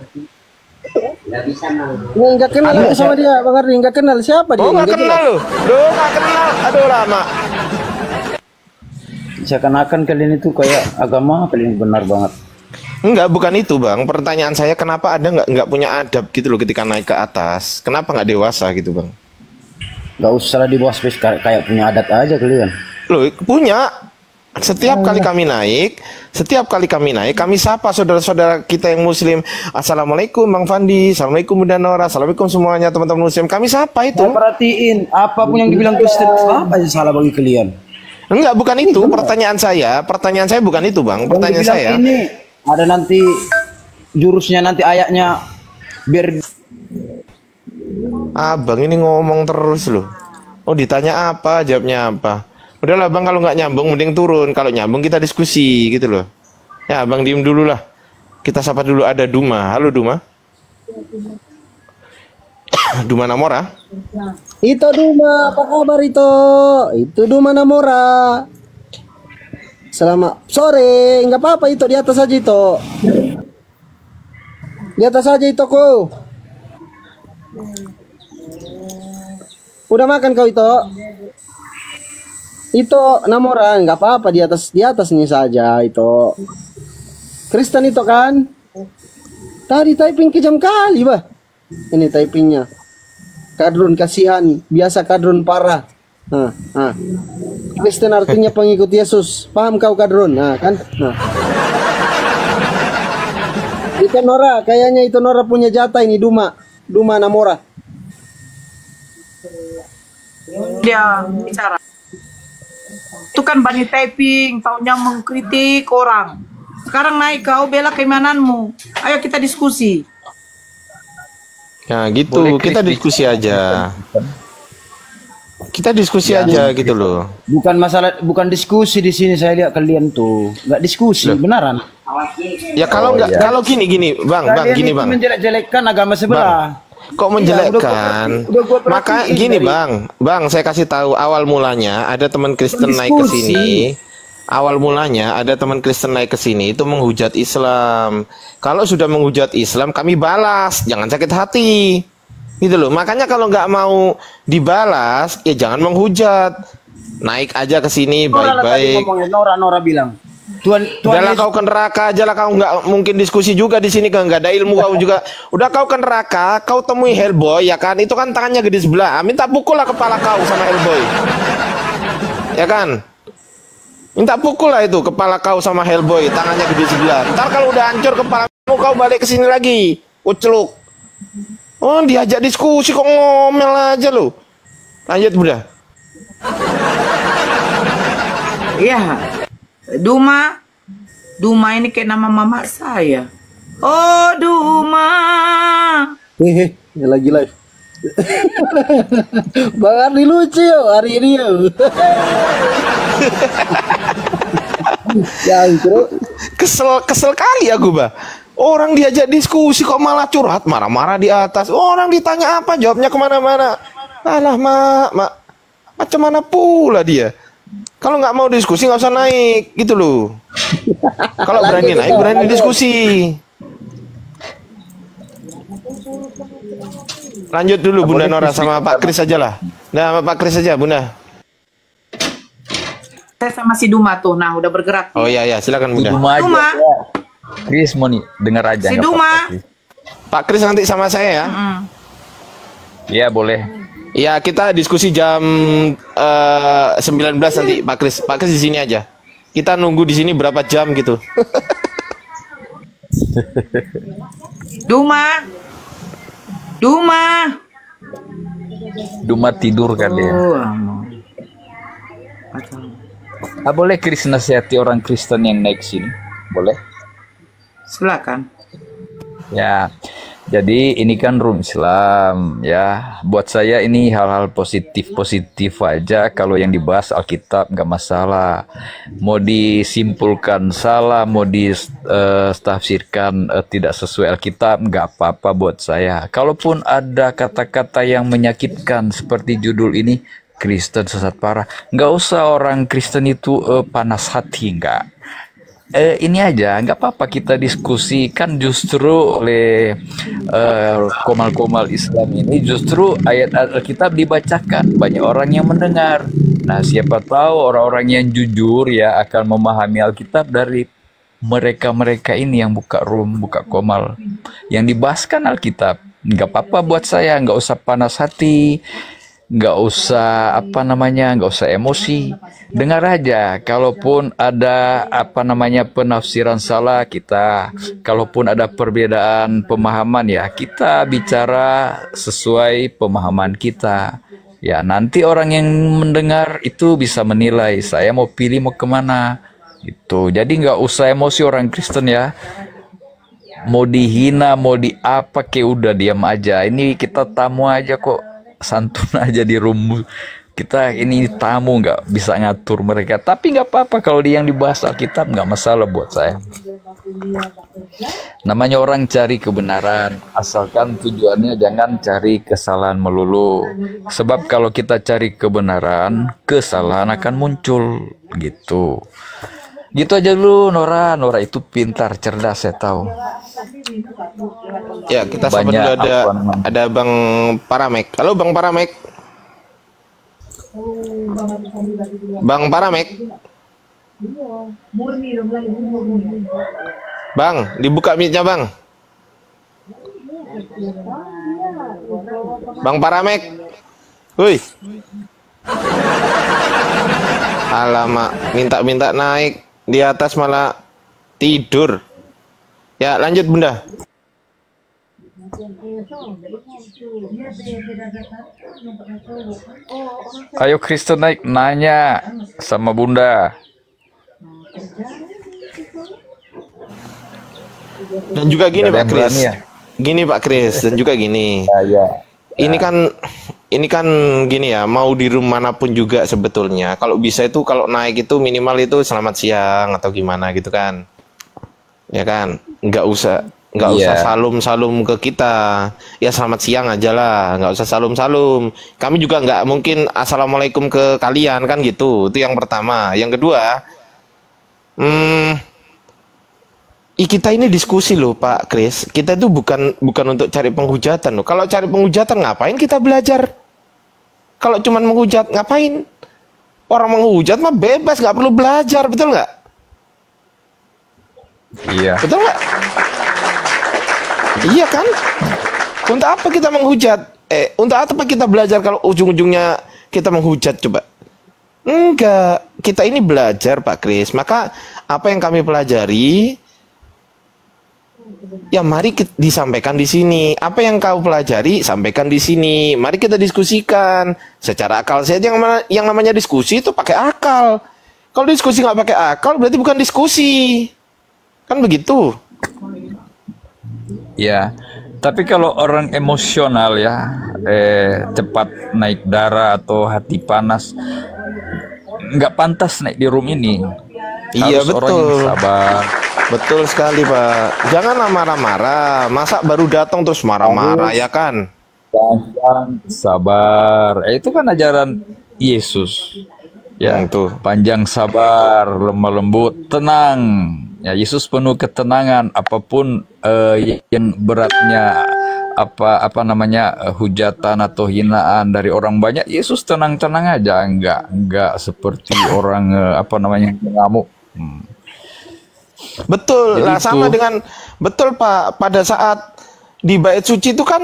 Speaker 5: Nggak kenal
Speaker 9: Ada,
Speaker 5: aku sama dia, Bang Ardi. Nggak kenal siapa dia.
Speaker 3: Oh nggak
Speaker 5: Nggak
Speaker 3: kenal
Speaker 5: jelas.
Speaker 3: lu? Duh nggak kenal. Aduh lama.
Speaker 9: Seakan-akan kalian itu kayak agama kalian benar banget.
Speaker 3: Enggak, bukan itu bang. Pertanyaan saya kenapa ada nggak punya adab gitu loh ketika naik ke atas? Kenapa nggak dewasa gitu bang?
Speaker 9: Gak usah lah di bawah space kayak punya adat aja kalian.
Speaker 3: Loh punya. Setiap kali kami naik, kami sapa saudara-saudara kita yang muslim. Assalamualaikum Bang Fandi, assalamualaikum Bunda Nora, assalamualaikum semuanya teman-teman muslim. Kami sapa itu.
Speaker 9: Saya perhatiin apapun yang dibilang Kristen apa aja salah bagi kalian.
Speaker 3: Enggak, bukan itu. Pertanyaan saya bukan itu bang.
Speaker 9: Yang
Speaker 3: Pertanyaan
Speaker 9: dibilang
Speaker 3: saya.
Speaker 9: ini ada nanti jurusnya, nanti ayatnya biar
Speaker 3: Abang ini ngomong terus loh. Oh ditanya apa, jawabnya apa. Udahlah bang, kalau nggak nyambung mending turun. Kalau nyambung kita diskusi gitu loh. Ya bang diem dulu lah. Kita sapa dulu, ada Duma. Halo Duma. Duma Namora.
Speaker 5: Itu Duma, apa kabar itu? Itu Duma Namora. Selamat sore, nggak apa-apa itu di atas aja itu. Di atas aja itu kau. Udah makan kau itu? Itu Namora, nggak apa-apa di atasnya saja itu. Kristen itu kan? Tadi typing kejam kali bah. Ini typingnya. Kadrun kasihan, biasa kadrun parah. Kristen artinya pengikut Yesus. Paham kau kadrun? Nah, kan? Nah. Itu Nora, kayaknya itu Nora punya jatah ini Duma Namora.
Speaker 1: Dia bicara. Itu kan Bani typing, taunya mengkritik orang. Sekarang naik kau bela keimananmu. Ayo kita diskusi.
Speaker 3: Ya gitu,
Speaker 4: Boleh
Speaker 3: kita
Speaker 4: kritik.
Speaker 3: diskusi aja. Kita diskusi aja gitu loh.
Speaker 9: bukan masalah, bukan diskusi di sini. Saya lihat kalian tuh nggak diskusi beneran.
Speaker 3: Ya kalau nggak, kalau gini bang,
Speaker 9: Kalian
Speaker 3: gini
Speaker 9: itu
Speaker 3: bang.
Speaker 9: menjelek-jelekkan agama sebelah.
Speaker 3: Kok menjelekkan?
Speaker 9: udah gua perhatiin
Speaker 3: Maka gini
Speaker 9: dari-
Speaker 3: bang, saya kasih tahu awal mulanya ada teman Kristen naik ke sini. Awal mulanya ada teman Kristen naik ke sini itu menghujat Islam. Kalau sudah menghujat Islam kami balas, jangan sakit hati. Gitu loh. Makanya kalau nggak mau dibalas ya jangan menghujat. Naik aja ke sini
Speaker 9: Nora lah tadi
Speaker 3: baik-baik.
Speaker 9: ngomongnya, Nora bilang. Tuhan
Speaker 3: Udahlah
Speaker 9: Yesus-
Speaker 3: kau ke neraka aja lah, kau nggak mungkin diskusi juga di sini, kan nggak ada ilmu kau juga. Udah kau ke neraka, kau temui Hellboy ya kan, itu kan tangannya gede sebelah, minta pukul lah kepala kau sama Hellboy, ya kan? Minta pukul lah itu kepala kau sama Hellboy, tangannya gede sebelah. Ntar kalau udah hancur kepalamu, kau balik ke sini lagi, uceluk. Oh diajak diskusi kok ngomel aja lo. Lanjut Bunda.
Speaker 1: Iya. Duma ini kayak nama mama saya. Oh Duma.
Speaker 5: Hehe, lagi live. Bang Ardi lucu yo hari ini yo. Ya,
Speaker 3: Kesel kali aku bah. Orang diajak diskusi kok malah curhat, marah-marah di atas. Orang ditanya apa, jawabnya kemana-mana. Alah mak, macam mana pula dia. Kalau nggak mau diskusi nggak usah naik, gitu loh. Kalau berani naik, berani diskusi. Lanjut dulu Bunda Nora sama Pak Kris aja lah. Nah, sama Pak Kris aja Bunda.
Speaker 1: Saya sama si Duma tuh. Nah, udah bergerak.
Speaker 3: Oh iya ya, silakan Bunda.
Speaker 4: Duma aja.
Speaker 1: Duma.
Speaker 4: Chris mau nih dengar aja.
Speaker 1: Si
Speaker 4: nggak
Speaker 1: Duma.
Speaker 4: apa-apa, Chris.
Speaker 3: Pak Kris nanti sama saya ya.
Speaker 4: Iya boleh.
Speaker 3: Ya kita diskusi jam 19 nanti Pak Kris. Pak Kris di sini aja. Kita nunggu di sini berapa jam gitu.
Speaker 1: Duma.
Speaker 4: Duma tidur kali ya. Boleh Chris nasihati orang Kristen yang naik sini? Boleh?
Speaker 1: Silakan.
Speaker 4: Ya, Jadi ini kan room Islam ya. Buat saya ini hal-hal positif aja. Kalau yang dibahas Alkitab nggak masalah. Mau disimpulkan salah, mau ditafsirkan tidak sesuai Alkitab nggak apa-apa buat saya. Kalaupun ada kata-kata yang menyakitkan seperti judul ini, Kristen sesat parah, nggak usah orang Kristen itu panas hati, nggak. Ini aja, nggak apa-apa kita diskusi. Kan justru oleh komal-komal Islam ini justru ayat Alkitab dibacakan, banyak orang yang mendengar. Nah, siapa tahu orang-orang yang jujur ya akan memahami Alkitab dari mereka-mereka ini yang buka room, buka komal, yang dibahaskan Alkitab. Nggak apa-apa buat saya, nggak usah panas hati, nggak usah nggak usah emosi, dengar aja. Kalaupun ada penafsiran salah, kalaupun ada perbedaan pemahaman ya kita bicara sesuai pemahaman kita ya. Nanti orang yang mendengar itu bisa menilai saya mau pilih mau kemana itu. Jadi nggak usah emosi orang Kristen ya, mau dihina mau diapa udah diam aja. Ini kita tamu aja kok, santun aja di room kita ini, tamu nggak bisa ngatur mereka. Tapi nggak apa-apa kalau yang dibahas Alkitab, nggak masalah buat saya. Namanya orang cari kebenaran, asalkan tujuannya jangan cari kesalahan melulu. Sebab kalau kita cari kebenaran, kesalahan akan muncul gitu. Gitu aja dulu. Nora itu pintar, cerdas, saya tahu.
Speaker 3: Ya, kita sapa dulu, ada Bang Paramek. Halo Bang Paramek. Bang Paramek. Bang, dibuka mic-nya Bang. Bang Paramek. Woi. Alamak, minta-minta naik di atas malah tidur. Ya, lanjut Bunda.
Speaker 4: Ayo Kristen naik, nanya sama Bunda.
Speaker 3: Dan juga gini Pak Kris.
Speaker 4: Ya?
Speaker 3: Gini Pak Kris, dan juga gini.
Speaker 4: Ya.
Speaker 3: Ini kan gini ya, mau di room manapun juga sebetulnya. Kalau bisa itu kalau naik itu minimal itu selamat siang atau gimana gitu kan. Ya kan? Nggak usah salum-salum ke kita. Ya selamat siang aja lah, nggak usah salum-salum. Kami juga nggak mungkin assalamualaikum ke kalian kan gitu. Itu yang pertama. Yang kedua, kita ini diskusi loh Pak Kris. Kita itu bukan untuk cari penghujatan loh. Kalau cari penghujatan ngapain kita belajar? Kalau cuman menghujat ngapain? Orang menghujat mah bebas, nggak perlu belajar, betul nggak?
Speaker 4: Iya.
Speaker 3: Betul nggak? Iya kan? Untuk apa kita menghujat? Untuk apa kita belajar kalau ujung-ujungnya kita menghujat coba? Enggak, kita ini belajar Pak Kris. Maka apa yang kami pelajari, ya mari disampaikan di sini. Apa yang kau pelajari, sampaikan di sini. Mari kita diskusikan secara akal saja. Yang namanya diskusi itu pakai akal. Kalau diskusi nggak pakai akal, berarti bukan diskusi. Kan begitu.
Speaker 4: Ya, tapi kalau orang emosional ya, cepat naik darah atau hati panas, nggak pantas naik di room ini.
Speaker 3: Iya,
Speaker 4: harus
Speaker 3: betul.
Speaker 4: Orang yang sabar.
Speaker 3: Betul sekali Pak. Janganlah marah-marah. Masa baru datang terus marah-marah ya kan?
Speaker 4: Panjang sabar. Itu kan ajaran Yesus. Ya,
Speaker 3: itu.
Speaker 4: Panjang sabar, lemah lembut, tenang. Ya, Yesus penuh ketenangan. Apapun yang beratnya hujatan atau hinaan dari orang banyak, Yesus tenang-tenang aja, enggak seperti orang mengamuk.
Speaker 3: Betul.
Speaker 4: Jadi
Speaker 3: lah sama dengan betul Pak, pada saat di bait suci itu kan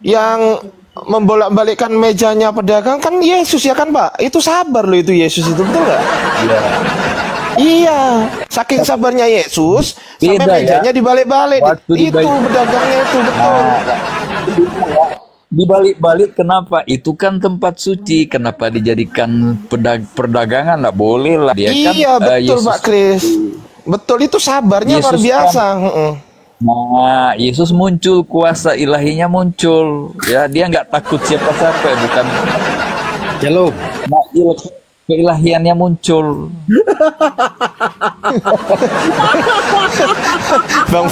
Speaker 3: yang membolak-balikkan mejanya pedagang kan Yesus ya kan Pak? Itu sabar loh itu Yesus itu, betul nggak?
Speaker 4: Iya.
Speaker 3: Iya, saking sabarnya Yesus sampai
Speaker 4: Beda,
Speaker 3: mejanya
Speaker 4: ya?
Speaker 3: dibalik-balik. Itu pedagangnya itu betul.
Speaker 4: Dibalik-balik kenapa? Itu kan tempat suci. Kenapa dijadikan perdagangan? Nggak boleh lah. Dia
Speaker 3: Iya
Speaker 4: kan,
Speaker 3: betul
Speaker 4: Yesus,
Speaker 3: Pak Kris. Betul, itu sabarnya
Speaker 4: Yesus
Speaker 3: luar biasa.
Speaker 4: Nah, Yesus muncul, kuasa ilahinya muncul. Ya, dia nggak takut siapa-siapa, bukan.
Speaker 5: Halo.
Speaker 4: Nah, keilahiannya muncul.
Speaker 3: Bang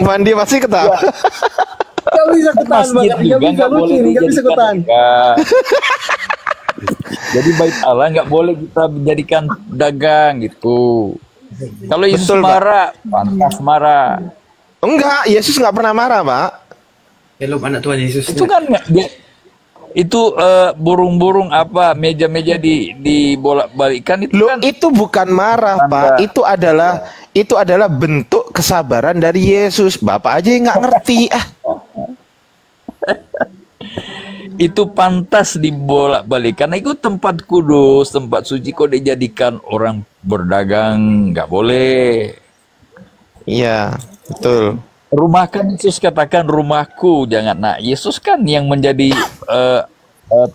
Speaker 3: Fandi pasti ketawa.
Speaker 5: Gak bisa ketahan,
Speaker 4: Masjid
Speaker 5: Bang.
Speaker 4: juga
Speaker 5: Gak bisa
Speaker 4: nggak boleh
Speaker 5: lucu nih, gak bisa
Speaker 4: dijadikan
Speaker 5: ketahan.
Speaker 4: dagang. Jadi bait Allah nggak boleh kita menjadikan dagang gitu. Kalau Yesus
Speaker 3: Betul, Pak.
Speaker 4: marah, pantas marah.
Speaker 3: Enggak, Yesus nggak pernah marah, Pak.
Speaker 5: Hello, anak Tuhan Yesus.
Speaker 4: Itu kan dia itu burung-burung apa meja-meja di bolak-balikan itu
Speaker 3: Loh,
Speaker 4: kan
Speaker 3: itu bukan marah, Pak. Itu adalah bentuk kesabaran dari Yesus. Bapak aja yang nggak ngerti.
Speaker 4: itu pantas dibolak-balik karena itu tempat kudus, tempat suci, kok dijadikan orang berdagang nggak boleh.
Speaker 3: Iya, betul.
Speaker 4: Rumah kan Yesus katakan rumahku, jangan. Nah, Yesus kan yang menjadi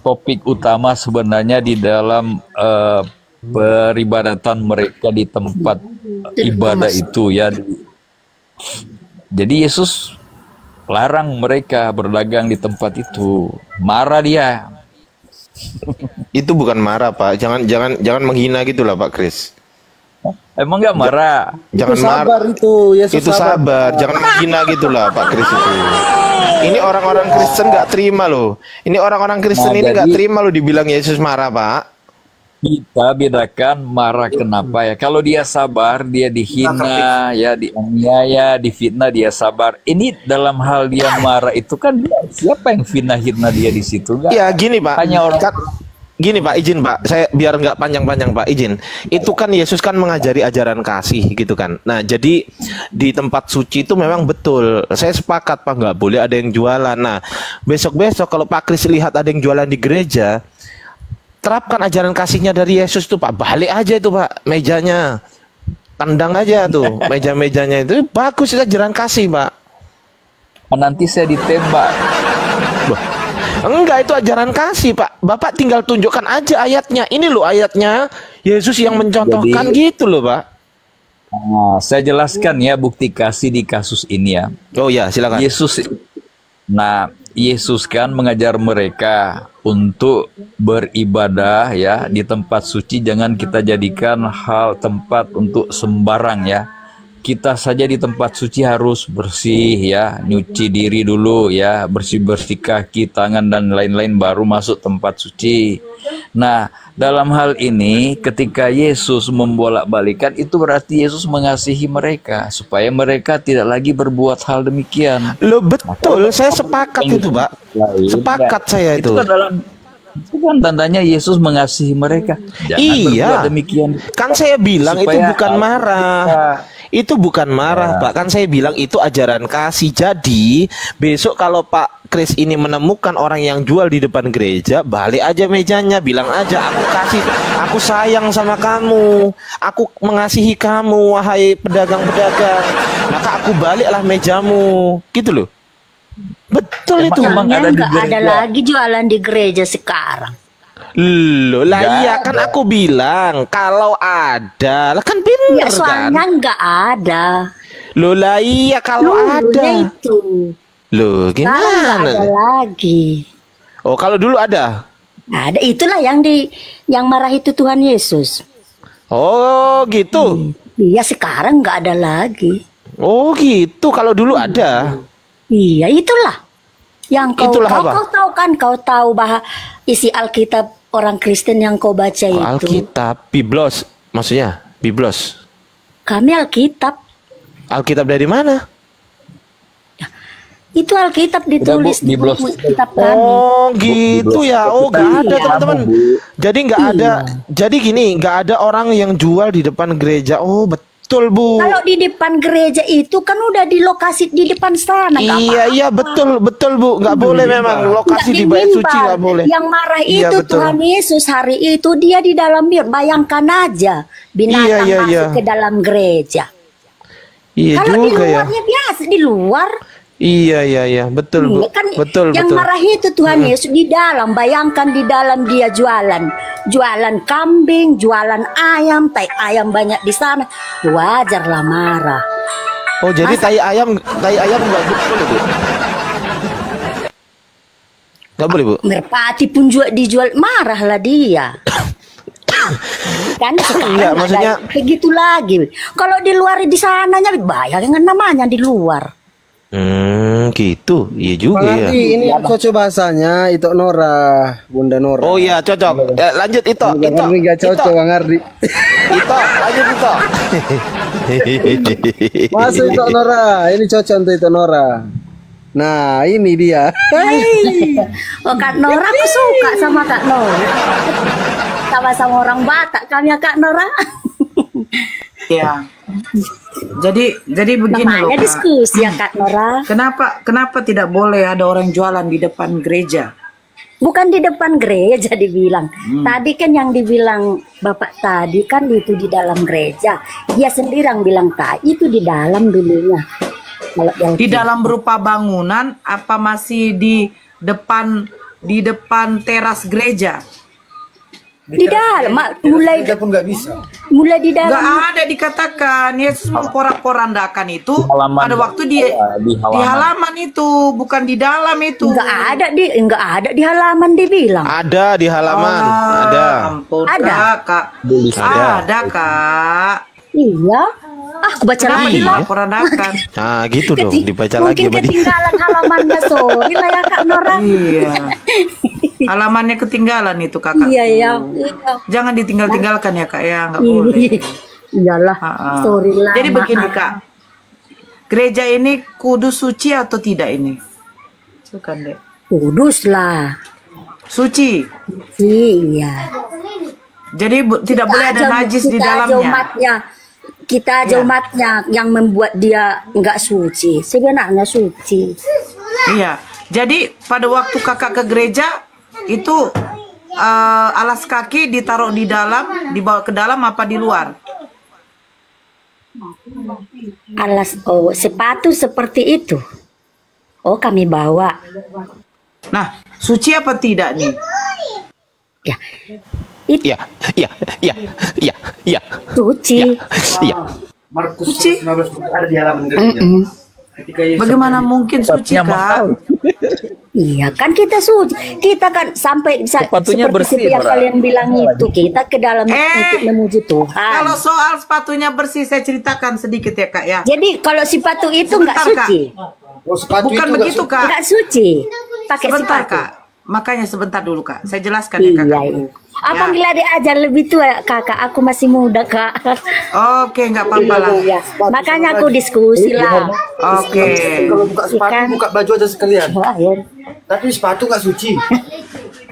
Speaker 4: topik utama sebenarnya di dalam peribadatan mereka di tempat ibadah itu ya. Jadi Yesus larang mereka berdagang di tempat itu. Marah dia.
Speaker 3: Itu bukan marah, Pak. Jangan menghina gitu lah, Pak Kris.
Speaker 4: Emang nggak marah?
Speaker 3: Jangan
Speaker 5: Itu sabar
Speaker 3: marah.
Speaker 5: itu, Yesus
Speaker 3: Itu sabar. Jangan menghina gitu lah, Pak Kris itu. Ini orang-orang Kristen nggak terima loh. Ini orang-orang Kristen
Speaker 4: Nah,
Speaker 3: ini nggak
Speaker 4: jadi-
Speaker 3: terima loh dibilang Yesus marah, Pak.
Speaker 4: Kita bedakan marah kenapa ya. Kalau dia sabar, dia dihina, ya dianiaya, difitnah, dia sabar. Ini dalam hal dia marah itu kan siapa yang hina dia di situ? Nggak.
Speaker 3: Ya gini, Pak.
Speaker 4: Hanya orang.
Speaker 3: Gini, Pak, izin, Pak. Saya biar nggak panjang-panjang, Pak, izin. Itu kan Yesus kan mengajari ajaran kasih gitu kan. Nah, jadi di tempat suci itu memang betul. Saya sepakat, Pak, nggak boleh ada yang jualan. Nah, besok-besok kalau Pak Kris lihat ada yang jualan di gereja, terapkan ajaran kasihnya dari Yesus tuh, Pak. Balik aja itu, Pak, mejanya. Tendang aja tuh meja-mejanya itu. Bagus itu ajaran kasih, Pak.
Speaker 4: Nanti saya ditembak.
Speaker 3: Enggak, itu ajaran kasih, Pak. Bapak tinggal tunjukkan aja ayatnya. Ini loh ayatnya. Yesus yang mencontohkan gitu loh, Pak.
Speaker 4: Nah, saya jelaskan ya bukti kasih di kasus ini ya.
Speaker 3: Oh ya, silakan.
Speaker 4: Yesus kan mengajar mereka untuk beribadah ya di tempat suci, jangan kita jadikan hal tempat untuk sembarang ya. Kita saja di tempat suci harus bersih ya, nyuci diri dulu ya, bersih-bersih kaki, tangan dan lain-lain baru masuk tempat suci. Nah, dalam hal ini ketika Yesus membolak-balikan itu berarti Yesus mengasihi mereka supaya mereka tidak lagi berbuat hal demikian.
Speaker 3: Lo betul, saya sepakat itu, Pak. Sepakat saya itu.
Speaker 4: Itu kan tandanya Yesus mengasihi mereka. Jangan berbuat demikian.
Speaker 3: Kan saya bilang itu
Speaker 4: Supaya
Speaker 3: bukan marah. Itu bukan marah, Pak. Kan saya bilang itu ajaran kasih. Jadi, besok kalau Pak Kris ini menemukan orang yang jual di depan gereja, balik aja mejanya, bilang aja, aku sayang sama kamu. Aku mengasihi kamu, wahai pedagang-pedagang. Maka aku baliklah mejamu. Gitu loh. Betul itu.
Speaker 10: Emang nggak ada lagi jualan di gereja sekarang.
Speaker 3: Loh lah iya kan aku bilang kalau ada lah kan bener
Speaker 10: Ya soalnya
Speaker 3: kan.
Speaker 10: nggak ada.
Speaker 3: Loh lah iya kalau ada.
Speaker 10: Itu.
Speaker 3: Loh
Speaker 10: Sekarang nggak ada
Speaker 3: gimana?
Speaker 10: lagi.
Speaker 3: Oh kalau dulu ada.
Speaker 10: Ada, itulah yang marah itu Tuhan Yesus.
Speaker 3: Oh gitu.
Speaker 10: Iya sekarang nggak ada lagi.
Speaker 3: Oh gitu kalau dulu ada.
Speaker 10: Iya itulah. Yang
Speaker 3: Itulah apa?
Speaker 10: kau tahu kan, kau tahu bahwa isi Alkitab orang Kristen yang kau baca itu.
Speaker 3: Alkitab, Biblos maksudnya, Biblos.
Speaker 10: Kami Alkitab.
Speaker 3: Alkitab dari mana?
Speaker 10: Itu Alkitab ditulis di
Speaker 4: Biblos.
Speaker 10: buku kitab kami.
Speaker 3: Oh gitu ya. Oh nggak ada
Speaker 10: Iya.
Speaker 3: teman-teman. Jadi nggak ada. Jadi gini, nggak ada orang yang jual di depan gereja. Oh betul Bu.
Speaker 10: Kalau di depan gereja itu kan udah di lokasi di depan sana. nggak
Speaker 3: Iya
Speaker 10: apa-apa.
Speaker 3: iya betul Bu. Nggak boleh memang lokasi
Speaker 10: Nggak
Speaker 3: di bait
Speaker 10: dimimbar.
Speaker 3: suci nggak boleh.
Speaker 10: Yang marah
Speaker 3: Iya,
Speaker 10: itu
Speaker 3: betul.
Speaker 10: Tuhan Yesus hari itu dia di dalam bir. Bayangkan aja binatang
Speaker 3: Iya,
Speaker 10: masuk
Speaker 3: iya.
Speaker 10: ke dalam gereja.
Speaker 3: Iya
Speaker 10: Kalau di
Speaker 3: juga ya.
Speaker 10: luarnya biasa di luar.
Speaker 3: Iya betul Bu.
Speaker 10: Kan
Speaker 3: Betul
Speaker 10: yang
Speaker 3: betul.
Speaker 10: marah itu Tuhan Yesus di dalam. Bayangkan di dalam dia jualan kambing, jualan ayam, tai ayam banyak di sana. Wajarlah marah.
Speaker 3: Oh, jadi tai ayam nggak boleh, Bu? Nggak boleh, Bu?
Speaker 10: Merpati pun dijual, marahlah dia. Kan sekarang
Speaker 3: Enggak, maksudnya
Speaker 10: begitu lagi. Kalau di luar di sananya bayar dengan namanya di luar.
Speaker 3: Gitu. Iya juga ya.
Speaker 5: Ini cocok bahasanya itu Nora, Bunda Nora.
Speaker 3: Oh iya, cocok. Lanjut itu.
Speaker 5: Ini nggak cocok Bang Ardi.
Speaker 3: Itu, lanjut itu.
Speaker 5: Masuk itu Nora, ini cocok untuk itu Nora. Nah, ini dia.
Speaker 10: Oh, Kak Nora, aku suka sama Kak Nora. Sama-sama orang Batak kami ya Kak Nora.
Speaker 1: Ya. Jadi begini loh,
Speaker 10: Namanya
Speaker 1: Kak.
Speaker 10: diskusi ya Kak Nora.
Speaker 1: Kenapa tidak boleh ada orang jualan di depan gereja?
Speaker 10: Bukan di depan gereja dibilang. Tadi kan yang dibilang Bapak tadi kan itu di dalam gereja. Dia sendiri yang bilang Kak, itu di dalam dulunya. Kalau yang
Speaker 1: Di dalam berupa bangunan apa masih di depan teras gereja?
Speaker 10: di dalam, mulai
Speaker 8: pun nggak bisa.
Speaker 10: mulai di
Speaker 1: Nggak
Speaker 10: dalam.
Speaker 1: ada dikatakan Yesus memporak-porandakan itu
Speaker 4: Halaman.
Speaker 1: pada waktu di halaman itu, bukan di dalam itu.
Speaker 10: Enggak ada di halaman dibilang.
Speaker 3: Ada di halaman. Ada.
Speaker 1: Ampun,
Speaker 10: Ada.
Speaker 1: Kak. Ada, Kak.
Speaker 10: Iya. Aku baca
Speaker 1: Kenapa
Speaker 10: lagi.
Speaker 1: diporak-porandakan?
Speaker 3: Nah, gitu dong, dibaca lagi
Speaker 10: Mungkin
Speaker 3: sama dia.
Speaker 10: ketinggalan halamannya, sorry lah ya Kak Nora.
Speaker 1: Iya. Halamannya ketinggalan itu, Kakak.
Speaker 10: Iya ya.
Speaker 1: Jangan ditinggal-tinggalkan ya, Kak, ya, nggak boleh.
Speaker 10: Iyalah, sorry lah.
Speaker 1: Jadi begini,
Speaker 10: maaf.
Speaker 1: Kak. Gereja ini kudus suci atau tidak ini? Bukan deh.
Speaker 10: Kudus lah.
Speaker 1: Suci.
Speaker 10: Iya.
Speaker 1: Jadi tidak boleh ada najis di dalamnya.
Speaker 10: Kita aja umatnya yang membuat dia nggak suci. Sebenarnya suci.
Speaker 1: Iya. Jadi pada waktu Kakak ke gereja itu alas kaki ditaruh di dalam, dibawa ke dalam apa di luar?
Speaker 10: Sepatu seperti itu. Oh, kami bawa.
Speaker 1: Nah, suci apa tidak nih?
Speaker 10: Ya.
Speaker 3: Iya.
Speaker 10: Suci.
Speaker 3: Iya.
Speaker 8: Markus
Speaker 1: Suci.
Speaker 8: 19 ada di halaman gereja.
Speaker 1: Bagaimana mungkin suci, Kak?
Speaker 10: Iya kan kita suci. Kita kan sampai
Speaker 4: Sepatunya bersih,
Speaker 10: yang
Speaker 4: Nora.
Speaker 10: kalian bilang itu. Kita ke dalam untuk memuji Tuhan.
Speaker 1: Kalau soal sepatunya bersih saya ceritakan sedikit ya, Kak, ya.
Speaker 10: Jadi kalau sepatu itu nggak
Speaker 1: Sebentar, Kak.
Speaker 10: suci.
Speaker 8: Oh, sepatu
Speaker 1: Bukan
Speaker 8: itu
Speaker 1: begitu, Kak.
Speaker 10: Nggak suci. Pakai
Speaker 1: Sebentar,
Speaker 10: sepatu.
Speaker 1: Kak. Makanya sebentar dulu, Kak. Saya jelaskan ya, Kakak.
Speaker 10: Iya. Apabila dia ajar lebih tua, Kakak. Aku masih muda, Kak.
Speaker 1: Oke, nggak apa-apa lah.
Speaker 10: Iya. Makanya aku diskusi lah.
Speaker 1: Oke.
Speaker 8: Kalau buka sepatu, buka baju aja sekalian.
Speaker 10: Akhir.
Speaker 8: Tapi sepatu nggak suci.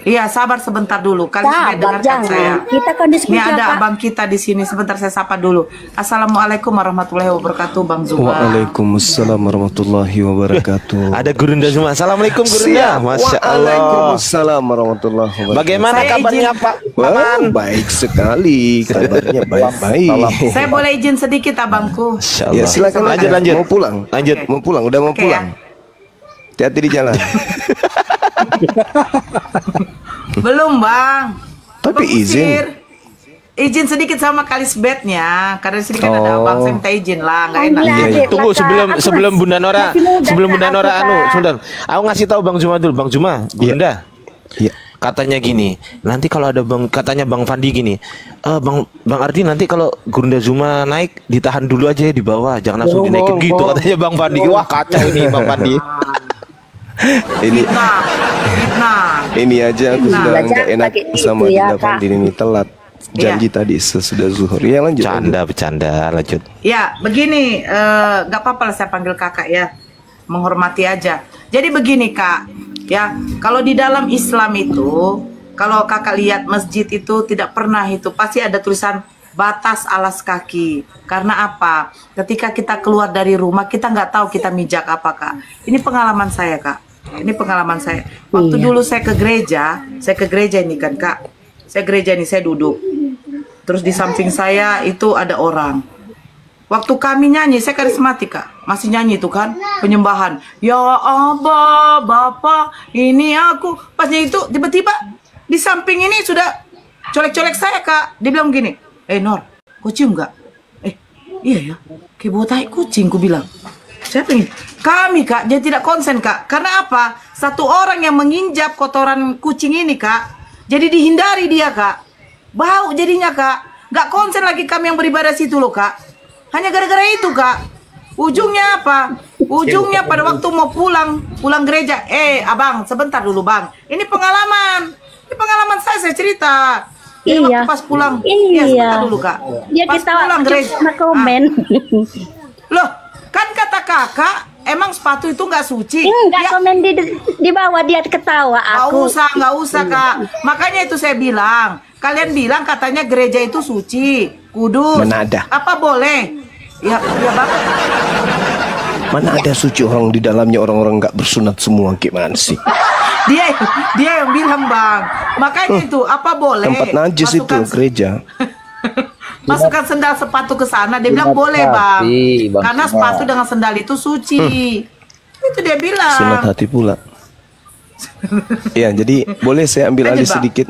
Speaker 1: Iya, sabar sebentar dulu. Kalian sudah
Speaker 10: Sabar,
Speaker 1: dengarkan
Speaker 10: jangan.
Speaker 1: saya.
Speaker 10: Kita kan diskusi,
Speaker 1: Ini ada
Speaker 10: Kak.
Speaker 1: abang kita di sini. Sebentar saya sapa dulu. Assalamualaikum warahmatullahi wabarakatuh, Bang Zuma.
Speaker 11: Waalaikumsalam warahmatullahi wabarakatuh.
Speaker 3: Ada Gurunda semua. Assalamualaikum Gurunda. Masya Allah.
Speaker 11: Waalaikumsalam warahmatullahi wabarakatuh.
Speaker 3: Bagaimana
Speaker 1: Saya
Speaker 3: kabarnya,
Speaker 1: izin-
Speaker 3: Pak?
Speaker 11: Wah, baik sekali. Kabarnya baik-baik.
Speaker 1: Saya boleh izin sedikit, abangku?
Speaker 3: Masya
Speaker 11: Ya
Speaker 3: Allah.
Speaker 11: silakan
Speaker 3: Lanjut,
Speaker 11: aja.
Speaker 3: lanjut.
Speaker 11: Mau pulang?
Speaker 3: Lanjut.
Speaker 11: Mau pulang? Udah mau
Speaker 1: Oke,
Speaker 11: pulang? Hati-hati di jalan.
Speaker 1: Belum, Bang.
Speaker 11: Tapi
Speaker 1: Bang
Speaker 11: izin.
Speaker 1: Kusir. Izin sedikit sama Kalisbetnya. Karena di sini kan ada
Speaker 11: Oh.
Speaker 1: abang, saya minta izin lah. Nggak enak.
Speaker 10: Iya,
Speaker 3: Iya, tunggu sebelum Bunda Nora,
Speaker 10: masih muda,
Speaker 3: sebelum
Speaker 10: Kak,
Speaker 3: Bunda Nora
Speaker 10: aku, Kak.
Speaker 3: sebentar. Aku ngasih tahu Bang Zuma dulu. Bang Zuma, Bunda.
Speaker 11: Iya.
Speaker 3: Katanya gini, nanti kalau ada katanya Bang Fandi gini, Bang Ardi nanti kalau Gurunda Zuma naik ditahan dulu aja ya di bawah, jangan langsung dinaikin gitu katanya Bang Fandi. Wah kacau ini Bang Fandi.
Speaker 11: Ini ini aja aku
Speaker 1: Nah,
Speaker 11: sudah
Speaker 10: jangan
Speaker 11: nggak enak
Speaker 10: pakai
Speaker 11: sama
Speaker 10: itu ya,
Speaker 11: Dinda Fandi ini telat. Janji tadi sesudah zuhur. Ya lanjut.
Speaker 3: Bercanda, lanjut.
Speaker 1: Ya, begini, nggak apa-apa lah saya panggil kakak ya, menghormati aja. Jadi begini, Kak, ya, kalau di dalam Islam itu, kalau kakak lihat masjid itu tidak pernah itu, pasti ada tulisan batas alas kaki. Karena apa? Ketika kita keluar dari rumah, kita nggak tahu kita mijak apa, Kak. Ini pengalaman saya, Kak. Ini pengalaman saya. Waktu dulu saya ke gereja ini kan, Kak. Saya gereja ini, saya duduk. Terus di samping saya itu ada orang. Waktu kami nyanyi, saya karismatik, Kak. Masih nyanyi itu kan, penyembahan. Ya Abba, Bapak, ini aku. Pasnya itu, tiba-tiba di samping ini sudah colek-colek saya, Kak. Dia bilang gini, Nor, kau cium gak? Iya ya, kayak bau tai kucing, ku bilang. Saya pengen. Kami Kak, jadi tidak konsen Kak. Karena apa? Satu orang yang menginjak kotoran kucing ini Kak, jadi dihindari dia Kak. Bau jadinya Kak. Gak konsen lagi kami yang beribadah situ loh Kak. Hanya gara-gara itu Kak. Ujungnya apa? Ujungnya pada waktu mau pulang gereja. Abang, sebentar dulu bang. Ini pengalaman. Ini pengalaman saya cerita. Jadi waktu pas pulang.
Speaker 10: Iya.
Speaker 1: Sebentar dulu Kak.
Speaker 10: Dia
Speaker 1: Pas
Speaker 10: kita
Speaker 1: pulang gereja.
Speaker 10: komen.
Speaker 1: Loh, kan kata kakak, emang sepatu itu nggak suci?
Speaker 10: Enggak, komen di bawah dia ketawa aku.
Speaker 1: Nggak usah Kak. Makanya itu saya bilang. Kalian bilang katanya gereja itu suci, kudus.
Speaker 11: Mana ada?
Speaker 1: Apa boleh? Ya bang.
Speaker 11: Mana ada suci orang di dalamnya orang-orang nggak bersunat semua, gimana sih?
Speaker 1: Dia yang bilang bang. Makanya itu apa boleh?
Speaker 11: Tempat najis itu gereja.
Speaker 1: Masukkan sendal sepatu ke sana, dia bilang boleh bang. Karena sepatu dengan sendal itu suci. Itu dia bilang.
Speaker 11: Sunat hati pula. Ya, jadi boleh saya ambil alih sedikit.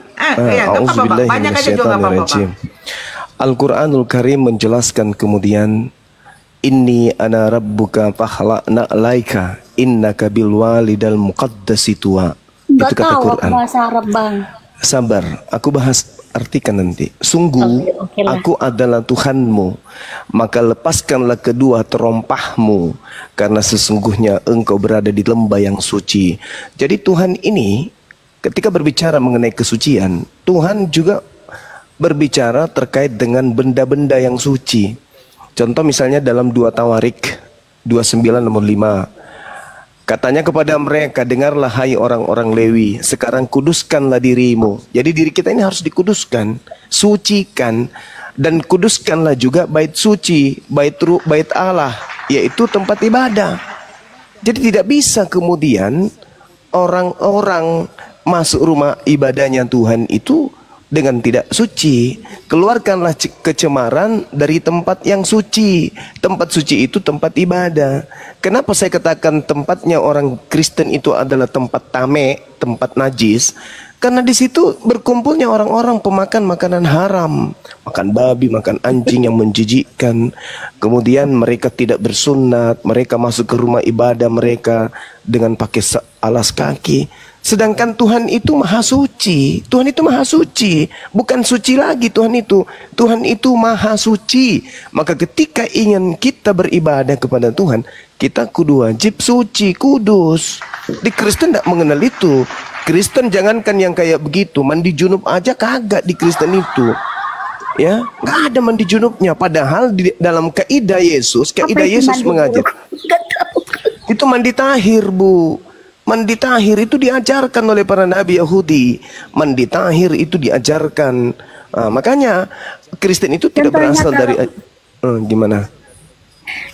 Speaker 11: Auzubillahiminasyaitonirrajim. Al-Quranul Karim menjelaskan kemudian, Inni ana rabbuka fakhla'na alaika innaka bil walidal muqaddasi tua. Itu kata Quran.
Speaker 10: Bahasa Arab bang.
Speaker 11: Sabar, aku bahas artikan nanti. Sungguh aku adalah Tuhanmu, maka lepaskanlah kedua terompahmu, karena sesungguhnya engkau berada di lembah yang suci. Jadi Tuhan ini ketika berbicara mengenai kesucian, Tuhan juga berbicara terkait dengan benda-benda yang suci. Contoh misalnya dalam 2 Tawarik 29 nomor 5. Katanya kepada mereka, dengarlah hai orang-orang Lewi, sekarang kuduskanlah dirimu. Jadi diri kita ini harus dikuduskan, sucikan, dan kuduskanlah juga bait suci, bait Allah, yaitu tempat ibadah. Jadi tidak bisa kemudian orang-orang masuk rumah ibadahnya Tuhan itu dengan tidak suci. Keluarkanlah kecemaran dari tempat yang suci. Tempat suci itu tempat ibadah. Kenapa saya katakan tempatnya orang Kristen itu adalah tempat tame, tempat najis? Karena di situ berkumpulnya orang-orang pemakan makanan haram, makan babi, makan anjing yang menjijikkan. Kemudian mereka tidak bersunat, mereka masuk ke rumah ibadah mereka dengan pakai alas kaki. Sedangkan Tuhan itu maha suci. Tuhan itu maha suci. Bukan suci lagi Tuhan itu. Tuhan itu maha suci. Maka ketika ingin kita beribadah kepada Tuhan, kita kudu wajib suci, kudus. Di Kristen tidak mengenal itu. Kristen jangankan yang kayak begitu, mandi junub aja kagak di Kristen itu. Ya, nggak ada mandi junubnya. Padahal di dalam kaidah Yesus mengajar itu mandi tahir, Bu. Mandi tahir itu diajarkan oleh para nabi Yahudi. Mandi tahir itu diajarkan. Makanya Kristen itu tidak berasal dari gimana?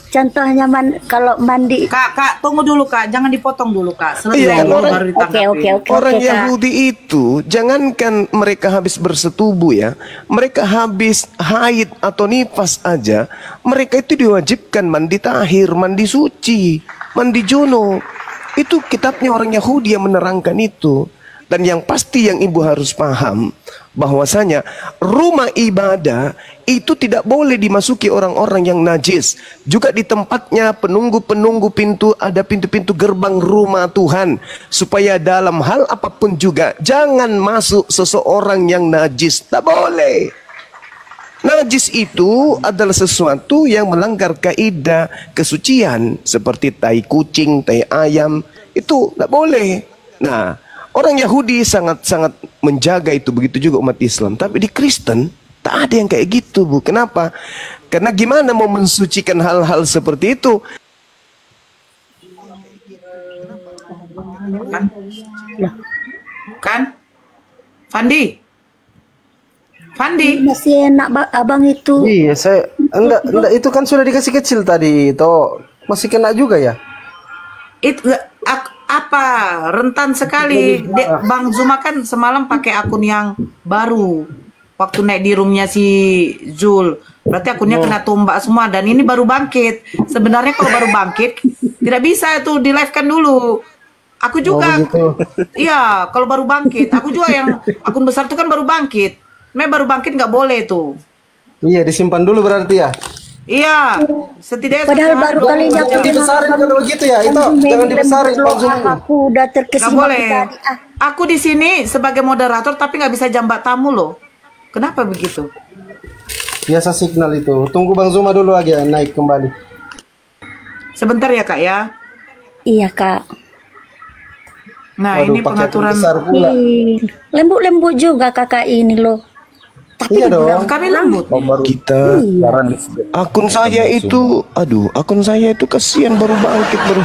Speaker 10: Contohnya kalau mandi.
Speaker 1: Kak, tunggu dulu Kak, jangan dipotong dulu Kak.
Speaker 11: Iya,
Speaker 10: Oke.
Speaker 11: Orang Yahudi itu jangankan mereka habis bersetubuh ya, mereka habis haid atau nifas aja, mereka itu diwajibkan mandi tahir, mandi suci, mandi junub. Itu kitabnya orang Yahudi yang menerangkan itu. Dan yang pasti yang ibu harus paham, bahwasanya rumah ibadah itu tidak boleh dimasuki orang-orang yang najis. Juga di tempatnya penunggu-penunggu pintu, ada pintu-pintu gerbang rumah Tuhan. Supaya dalam hal apapun juga jangan masuk seseorang yang najis. Tak boleh. Najis itu adalah sesuatu yang melanggar kaidah kesucian, seperti tai kucing, tai ayam, itu tidak boleh. Nah, orang Yahudi sangat-sangat menjaga itu, begitu juga umat Islam. Tapi di Kristen tak ada yang kayak gitu, Bu. Kenapa? Karena gimana mau mensucikan hal-hal seperti itu?
Speaker 1: Kan? Fandi
Speaker 10: masih enak abang itu.
Speaker 5: Iya, saya enggak itu kan sudah dikasih kecil tadi, toh masih kena juga ya.
Speaker 1: Itu apa rentan sekali. Bang Zuma kan semalam pakai akun yang baru waktu naik di roomnya si Zul. Berarti akunnya kena tombak semua, dan ini baru bangkit. Sebenarnya kalau baru bangkit tidak bisa itu di live kan dulu. Aku juga, iya kalau baru bangkit. Aku juga yang akun besar itu kan baru bangkit. Baru bangkit nggak boleh tuh.
Speaker 5: Iya, disimpan dulu berarti ya.
Speaker 1: Iya, setidaknya
Speaker 10: Padahal baru kalinya
Speaker 5: Jangan dibesarin kalau begitu ya. Itu jangan dibesarin Bang Zuma.
Speaker 10: Aku udah
Speaker 1: Nggak
Speaker 10: terkesima
Speaker 1: boleh.
Speaker 10: tadi.
Speaker 1: Aku di sini sebagai moderator tapi nggak bisa jambat tamu loh. Kenapa begitu?
Speaker 5: Biasa signal itu. Tunggu Bang Zuma dulu aja naik kembali.
Speaker 1: Sebentar ya kak ya.
Speaker 10: Iya kak.
Speaker 1: Nah
Speaker 5: Waduh,
Speaker 1: ini
Speaker 5: pakai
Speaker 1: pengaturan.
Speaker 5: besar pula.
Speaker 10: Lembut-lembut juga kakak ini loh. Tapi
Speaker 5: Iya dong.
Speaker 1: Kami lembut.
Speaker 11: Kita
Speaker 10: Iya.
Speaker 11: akun saya itu, akun saya itu kasihan baru bangkit baru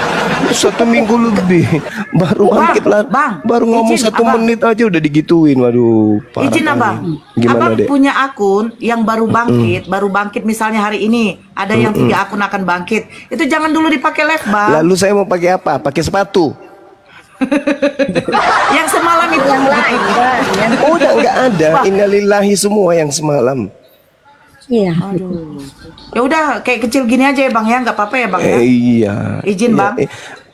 Speaker 11: 1 minggu lebih, baru bangkit lah, baru ngomong
Speaker 1: izin,
Speaker 11: 1
Speaker 1: Abang.
Speaker 11: menit aja udah digituin, waduh. Parah
Speaker 1: Izin
Speaker 11: kali.
Speaker 1: abang.
Speaker 11: Gimana
Speaker 1: Abang
Speaker 11: dek?
Speaker 1: punya akun yang baru bangkit misalnya hari ini ada yang 3 akun akan bangkit. Itu jangan dulu dipakai live bang.
Speaker 11: Lalu saya mau pakai apa? Pakai sepatu.
Speaker 1: Yang semalam itu
Speaker 10: yang lain bang.
Speaker 11: Udah nggak ada. Innalillahi semua yang semalam.
Speaker 10: Iya.
Speaker 1: Ya udah kayak kecil gini aja ya bang ya, nggak apa-apa ya bang ya.
Speaker 11: Iya.
Speaker 1: Izin, Bang.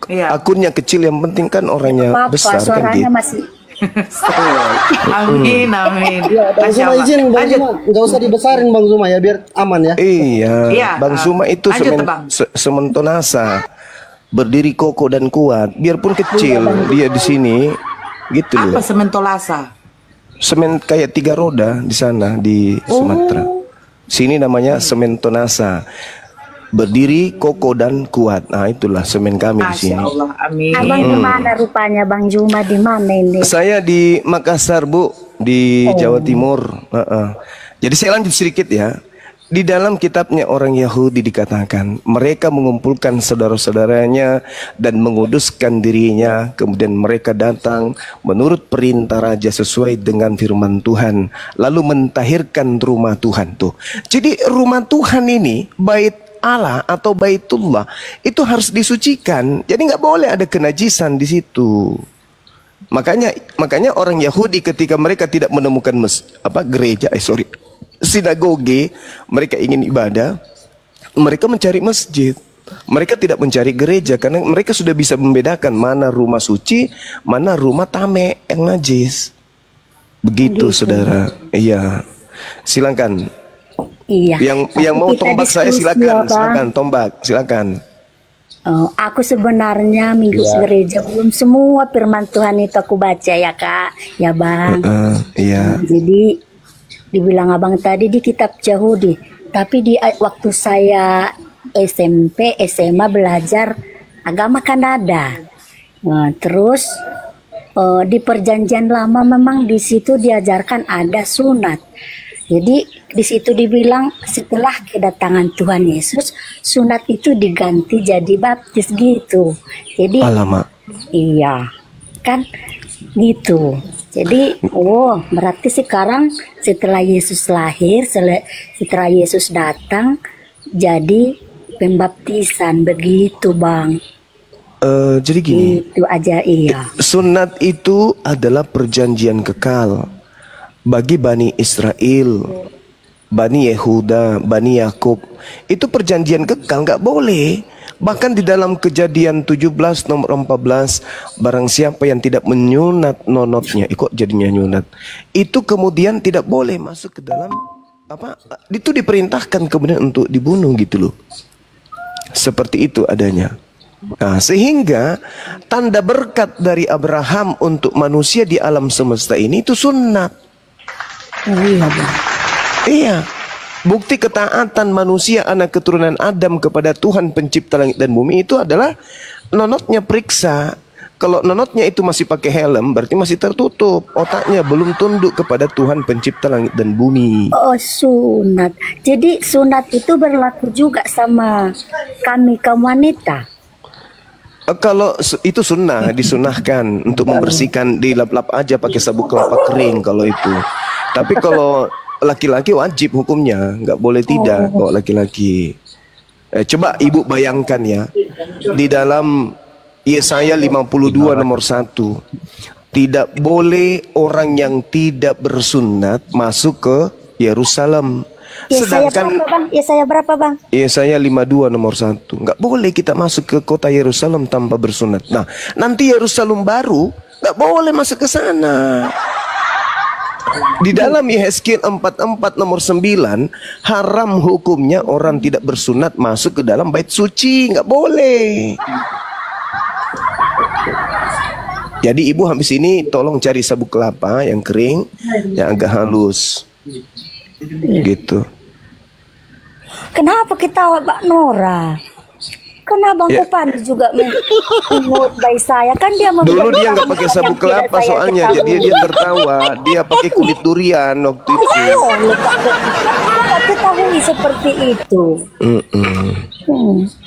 Speaker 1: Iya.
Speaker 11: Akunnya kecil yang penting kan orangnya
Speaker 10: Apa
Speaker 11: besar kan
Speaker 10: suaranya
Speaker 11: gitu.
Speaker 10: masih
Speaker 1: Amin amin.
Speaker 5: Iya, Bang
Speaker 1: Masya
Speaker 5: Zuma
Speaker 1: Allah.
Speaker 5: izin Bang
Speaker 1: Lanjut.
Speaker 5: Zuma. Nggak usah dibesarin Bang Zuma ya biar aman ya.
Speaker 11: Iya.
Speaker 1: Iya,
Speaker 11: Bang Zuma itu
Speaker 1: lanjut, Bang.
Speaker 11: sementonasa. Berdiri kokoh dan kuat, biarpun kecil dia di sini, gitu
Speaker 1: Apa
Speaker 11: loh.
Speaker 1: sementolasa?
Speaker 11: Semen kayak 3 roda di sana di Sumatera. Sini namanya sementonasa. Berdiri kokoh dan kuat. Nah, itulah semen kami di sini.
Speaker 1: Masya Allah, amin.
Speaker 10: Abang di mana rupanya Bang Zuma di mana ini?
Speaker 11: Saya di Makassar, Bu, di Jawa Timur. Jadi saya lanjut sedikit ya. Di dalam kitabnya orang Yahudi dikatakan mereka mengumpulkan saudara-saudaranya dan menguduskan dirinya, kemudian mereka datang menurut perintah raja sesuai dengan firman Tuhan, lalu mentahirkan rumah Tuhan tuh. Jadi rumah Tuhan ini, bait Allah atau baitullah, itu harus disucikan. Jadi nggak boleh ada kenajisan di situ. Makanya orang Yahudi ketika mereka tidak menemukan gereja, sinagoge, mereka ingin ibadah, mereka mencari masjid. Mereka tidak mencari gereja karena mereka sudah bisa membedakan mana rumah suci, mana rumah tame yang najis. Begitu, saudara. Iya. Silakan.
Speaker 10: Iya.
Speaker 11: Yang mau
Speaker 10: Kita
Speaker 11: tombak saya
Speaker 10: diskusi,
Speaker 11: silakan,
Speaker 10: ya, Bang.
Speaker 11: silakan tombak, silakan.
Speaker 10: Oh, aku sebenarnya minggu
Speaker 11: Ya.
Speaker 10: gereja belum semua firman Tuhan itu aku baca ya kak, ya bang.
Speaker 11: Iya.
Speaker 10: Jadi dibilang abang tadi di kitab Yahudi, tapi di waktu saya SMP, SMA belajar agama kan ada. Nah, terus di perjanjian lama memang di situ diajarkan ada sunat. Jadi di situ dibilang setelah kedatangan Tuhan Yesus, sunat itu diganti jadi baptis gitu. Jadi
Speaker 11: Alamak.
Speaker 10: iya, kan gitu. Jadi, berarti sekarang setelah Yesus lahir, setelah Yesus datang, jadi pembaptisan begitu, Bang.
Speaker 11: Jadi gini.
Speaker 10: Itu aja iya.
Speaker 11: Sunat itu adalah perjanjian kekal bagi Bani Israel, Bani Yehuda, Bani Yakub. Itu perjanjian kekal, nggak boleh. Bahkan di dalam Kejadian 17 nomor 14, barang siapa yang tidak menyunat nonotnya, kok jadinya nyunat, itu kemudian tidak boleh masuk ke dalam itu diperintahkan kemudian untuk dibunuh gitu loh. Seperti itu adanya. Nah, sehingga tanda berkat dari Abraham untuk manusia di alam semesta ini itu sunat.
Speaker 10: Iya, Bang.
Speaker 11: Iya. Bukti ketaatan manusia anak keturunan Adam kepada Tuhan pencipta langit dan bumi itu adalah nonotnya periksa. Kalau nonotnya itu masih pakai helm, berarti masih tertutup. Otaknya belum tunduk kepada Tuhan pencipta langit dan bumi.
Speaker 10: Oh, sunat. Jadi sunat itu berlaku juga sama kami kaum wanita.
Speaker 11: Kalau itu sunnah, disunahkan untuk membersihkan, dilap-lap aja pakai sabuk kelapa kering kalau itu. Tapi kalau laki-laki wajib hukumnya, nggak boleh tidak kalau laki-laki. Coba ibu bayangkan ya, di dalam Yesaya 52 nomor 1, tidak boleh orang yang tidak bersunat masuk ke Yerusalem.
Speaker 10: Yesaya berapa, Bang?
Speaker 11: Yesaya 52 nomor 1. Nggak boleh kita masuk ke kota Yerusalem tanpa bersunat. Nah, nanti Yerusalem baru nggak boleh masuk ke sana. Di dalam Yehezkiel 44 nomor 9, haram hukumnya orang tidak bersunat masuk ke dalam bait suci, nggak boleh. Jadi ibu habis ini tolong cari sabuk kelapa yang kering, yang agak halus, gitu.
Speaker 10: Kenapa kita Mbak Nora? Kenapa Bang Kupandi juga mengut bayi saya? Kan dia
Speaker 11: dulu dia nggak pakai sabuk kelapa soalnya dia tertawa, dia pakai kulit durian waktu itu.
Speaker 10: Ketahui seperti itu.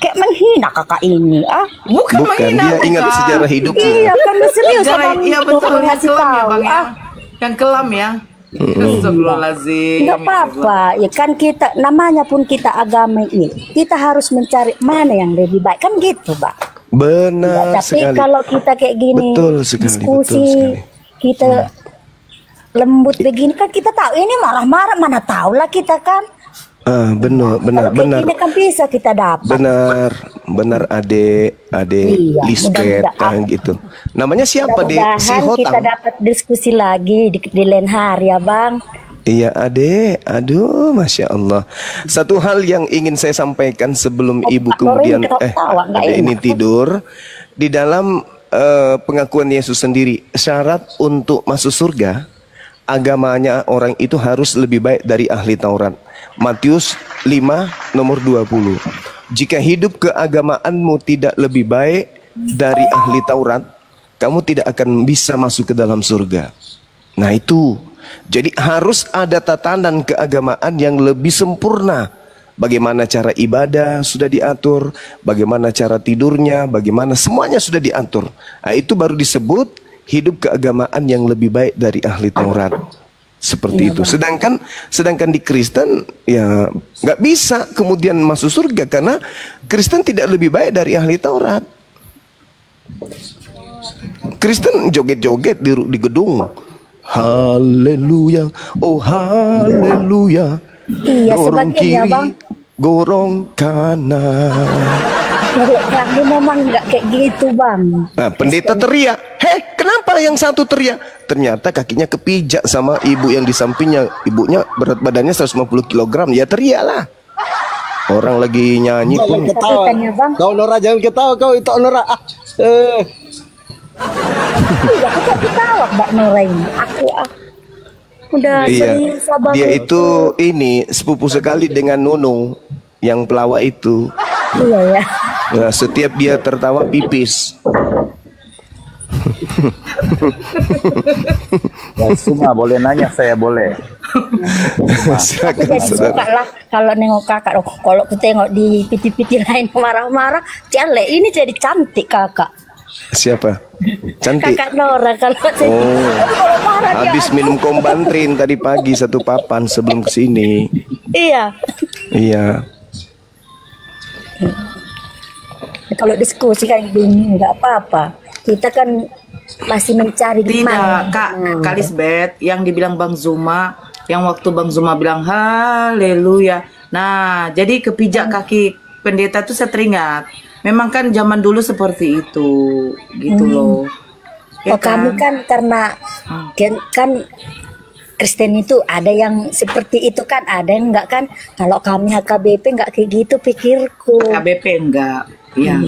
Speaker 10: Kayak menghina kakak ini,
Speaker 11: Bukan dia ingat sejarah hidupnya.
Speaker 10: Iya kan serius Bang.
Speaker 1: Iya betul, yang kelam ya Bang ya. Yang kelam ya. Astagfirullahaladzim.
Speaker 10: Nggak apa-apa, ya kan kita namanya pun kita agama ini, kita harus mencari mana yang lebih baik kan gitu, Pak.
Speaker 11: Benar
Speaker 10: ya, tapi
Speaker 11: sekali.
Speaker 10: kalau kita kayak gini, diskusi, kita lembut begini kan kita tahu ini marah-marah, mana tahu lah kita kan.
Speaker 11: Benar.
Speaker 10: Ini kan bisa kita dapat.
Speaker 11: Benar adek Lisbeth kan gitu. Namanya siapa deh? Si Hotang.
Speaker 10: Kita dapat diskusi lagi di lain hari ya Bang.
Speaker 11: Iya adek, aduh masya Allah. Satu hal yang ingin saya sampaikan sebelum ibu kemudian adek ini tidur, di dalam pengakuan Yesus sendiri, syarat untuk masuk surga agamanya orang itu harus lebih baik dari ahli Taurat. Matius 5 nomor 20. Jika hidup keagamaanmu tidak lebih baik dari ahli Taurat, kamu tidak akan bisa masuk ke dalam surga. Nah itu, jadi harus ada tatanan keagamaan yang lebih sempurna. Bagaimana cara ibadah sudah diatur, bagaimana cara tidurnya, bagaimana semuanya sudah diatur. Nah, itu baru disebut hidup keagamaan yang lebih baik dari ahli Taurat. Seperti itu. Sedangkan di Kristen ya nggak bisa kemudian masuk surga karena Kristen tidak lebih baik dari ahli Taurat. Kristen joget-joget di gedung. Haleluya, oh haleluya.
Speaker 10: Iya,
Speaker 11: dorong
Speaker 10: kiri,
Speaker 11: Bang. Gorong kanan.
Speaker 10: Kami memang nggak kayak gitu Bang.
Speaker 11: Nah, pendeta teriak, heh kenapa yang satu teriak? Ternyata kakinya kepijak sama ibu yang di sampingnya. Ibunya berat badannya 150 kg, ya teriaklah. Orang lagi nyanyi pun.
Speaker 5: Kau Nora jangan ketawa, kau itu Nora.
Speaker 10: Iya, aku ketawa Mbak Nora ini. Aku udah serius sabar.
Speaker 11: Dia itu ini sepupu sekali dengan Nunung yang pelawak itu.
Speaker 10: Iya ya.
Speaker 11: Nah, setiap dia tertawa pipis.
Speaker 4: Ya, semua boleh nanya, saya boleh.
Speaker 10: Aku jadi suka lah kalau nengok kakak. Kalau aku tengok di piti-piti lain marah-marah, Ciale ini jadi cantik kakak.
Speaker 11: Siapa? Cantik.
Speaker 10: Kakak Nora kalau kalau marah
Speaker 11: habis minum kombantrin tadi pagi 1 papan sebelum kesini.
Speaker 10: Iya.
Speaker 11: Iya.
Speaker 10: Kalau diskusi kan bingung nggak apa-apa. Kita kan masih mencari
Speaker 1: tidak Kak Lisbeth yang dibilang Bang Zuma, yang waktu Bang Zuma bilang haleluya. Nah, jadi kepijak kaki pendeta itu saya teringat. Memang kan zaman dulu seperti itu, gitu loh. Ya
Speaker 10: kami kan karena kan Kristen itu ada yang seperti itu kan, ada yang enggak kan. Kalau kami HKBP enggak kayak gitu pikirku.
Speaker 1: HKBP enggak, iya.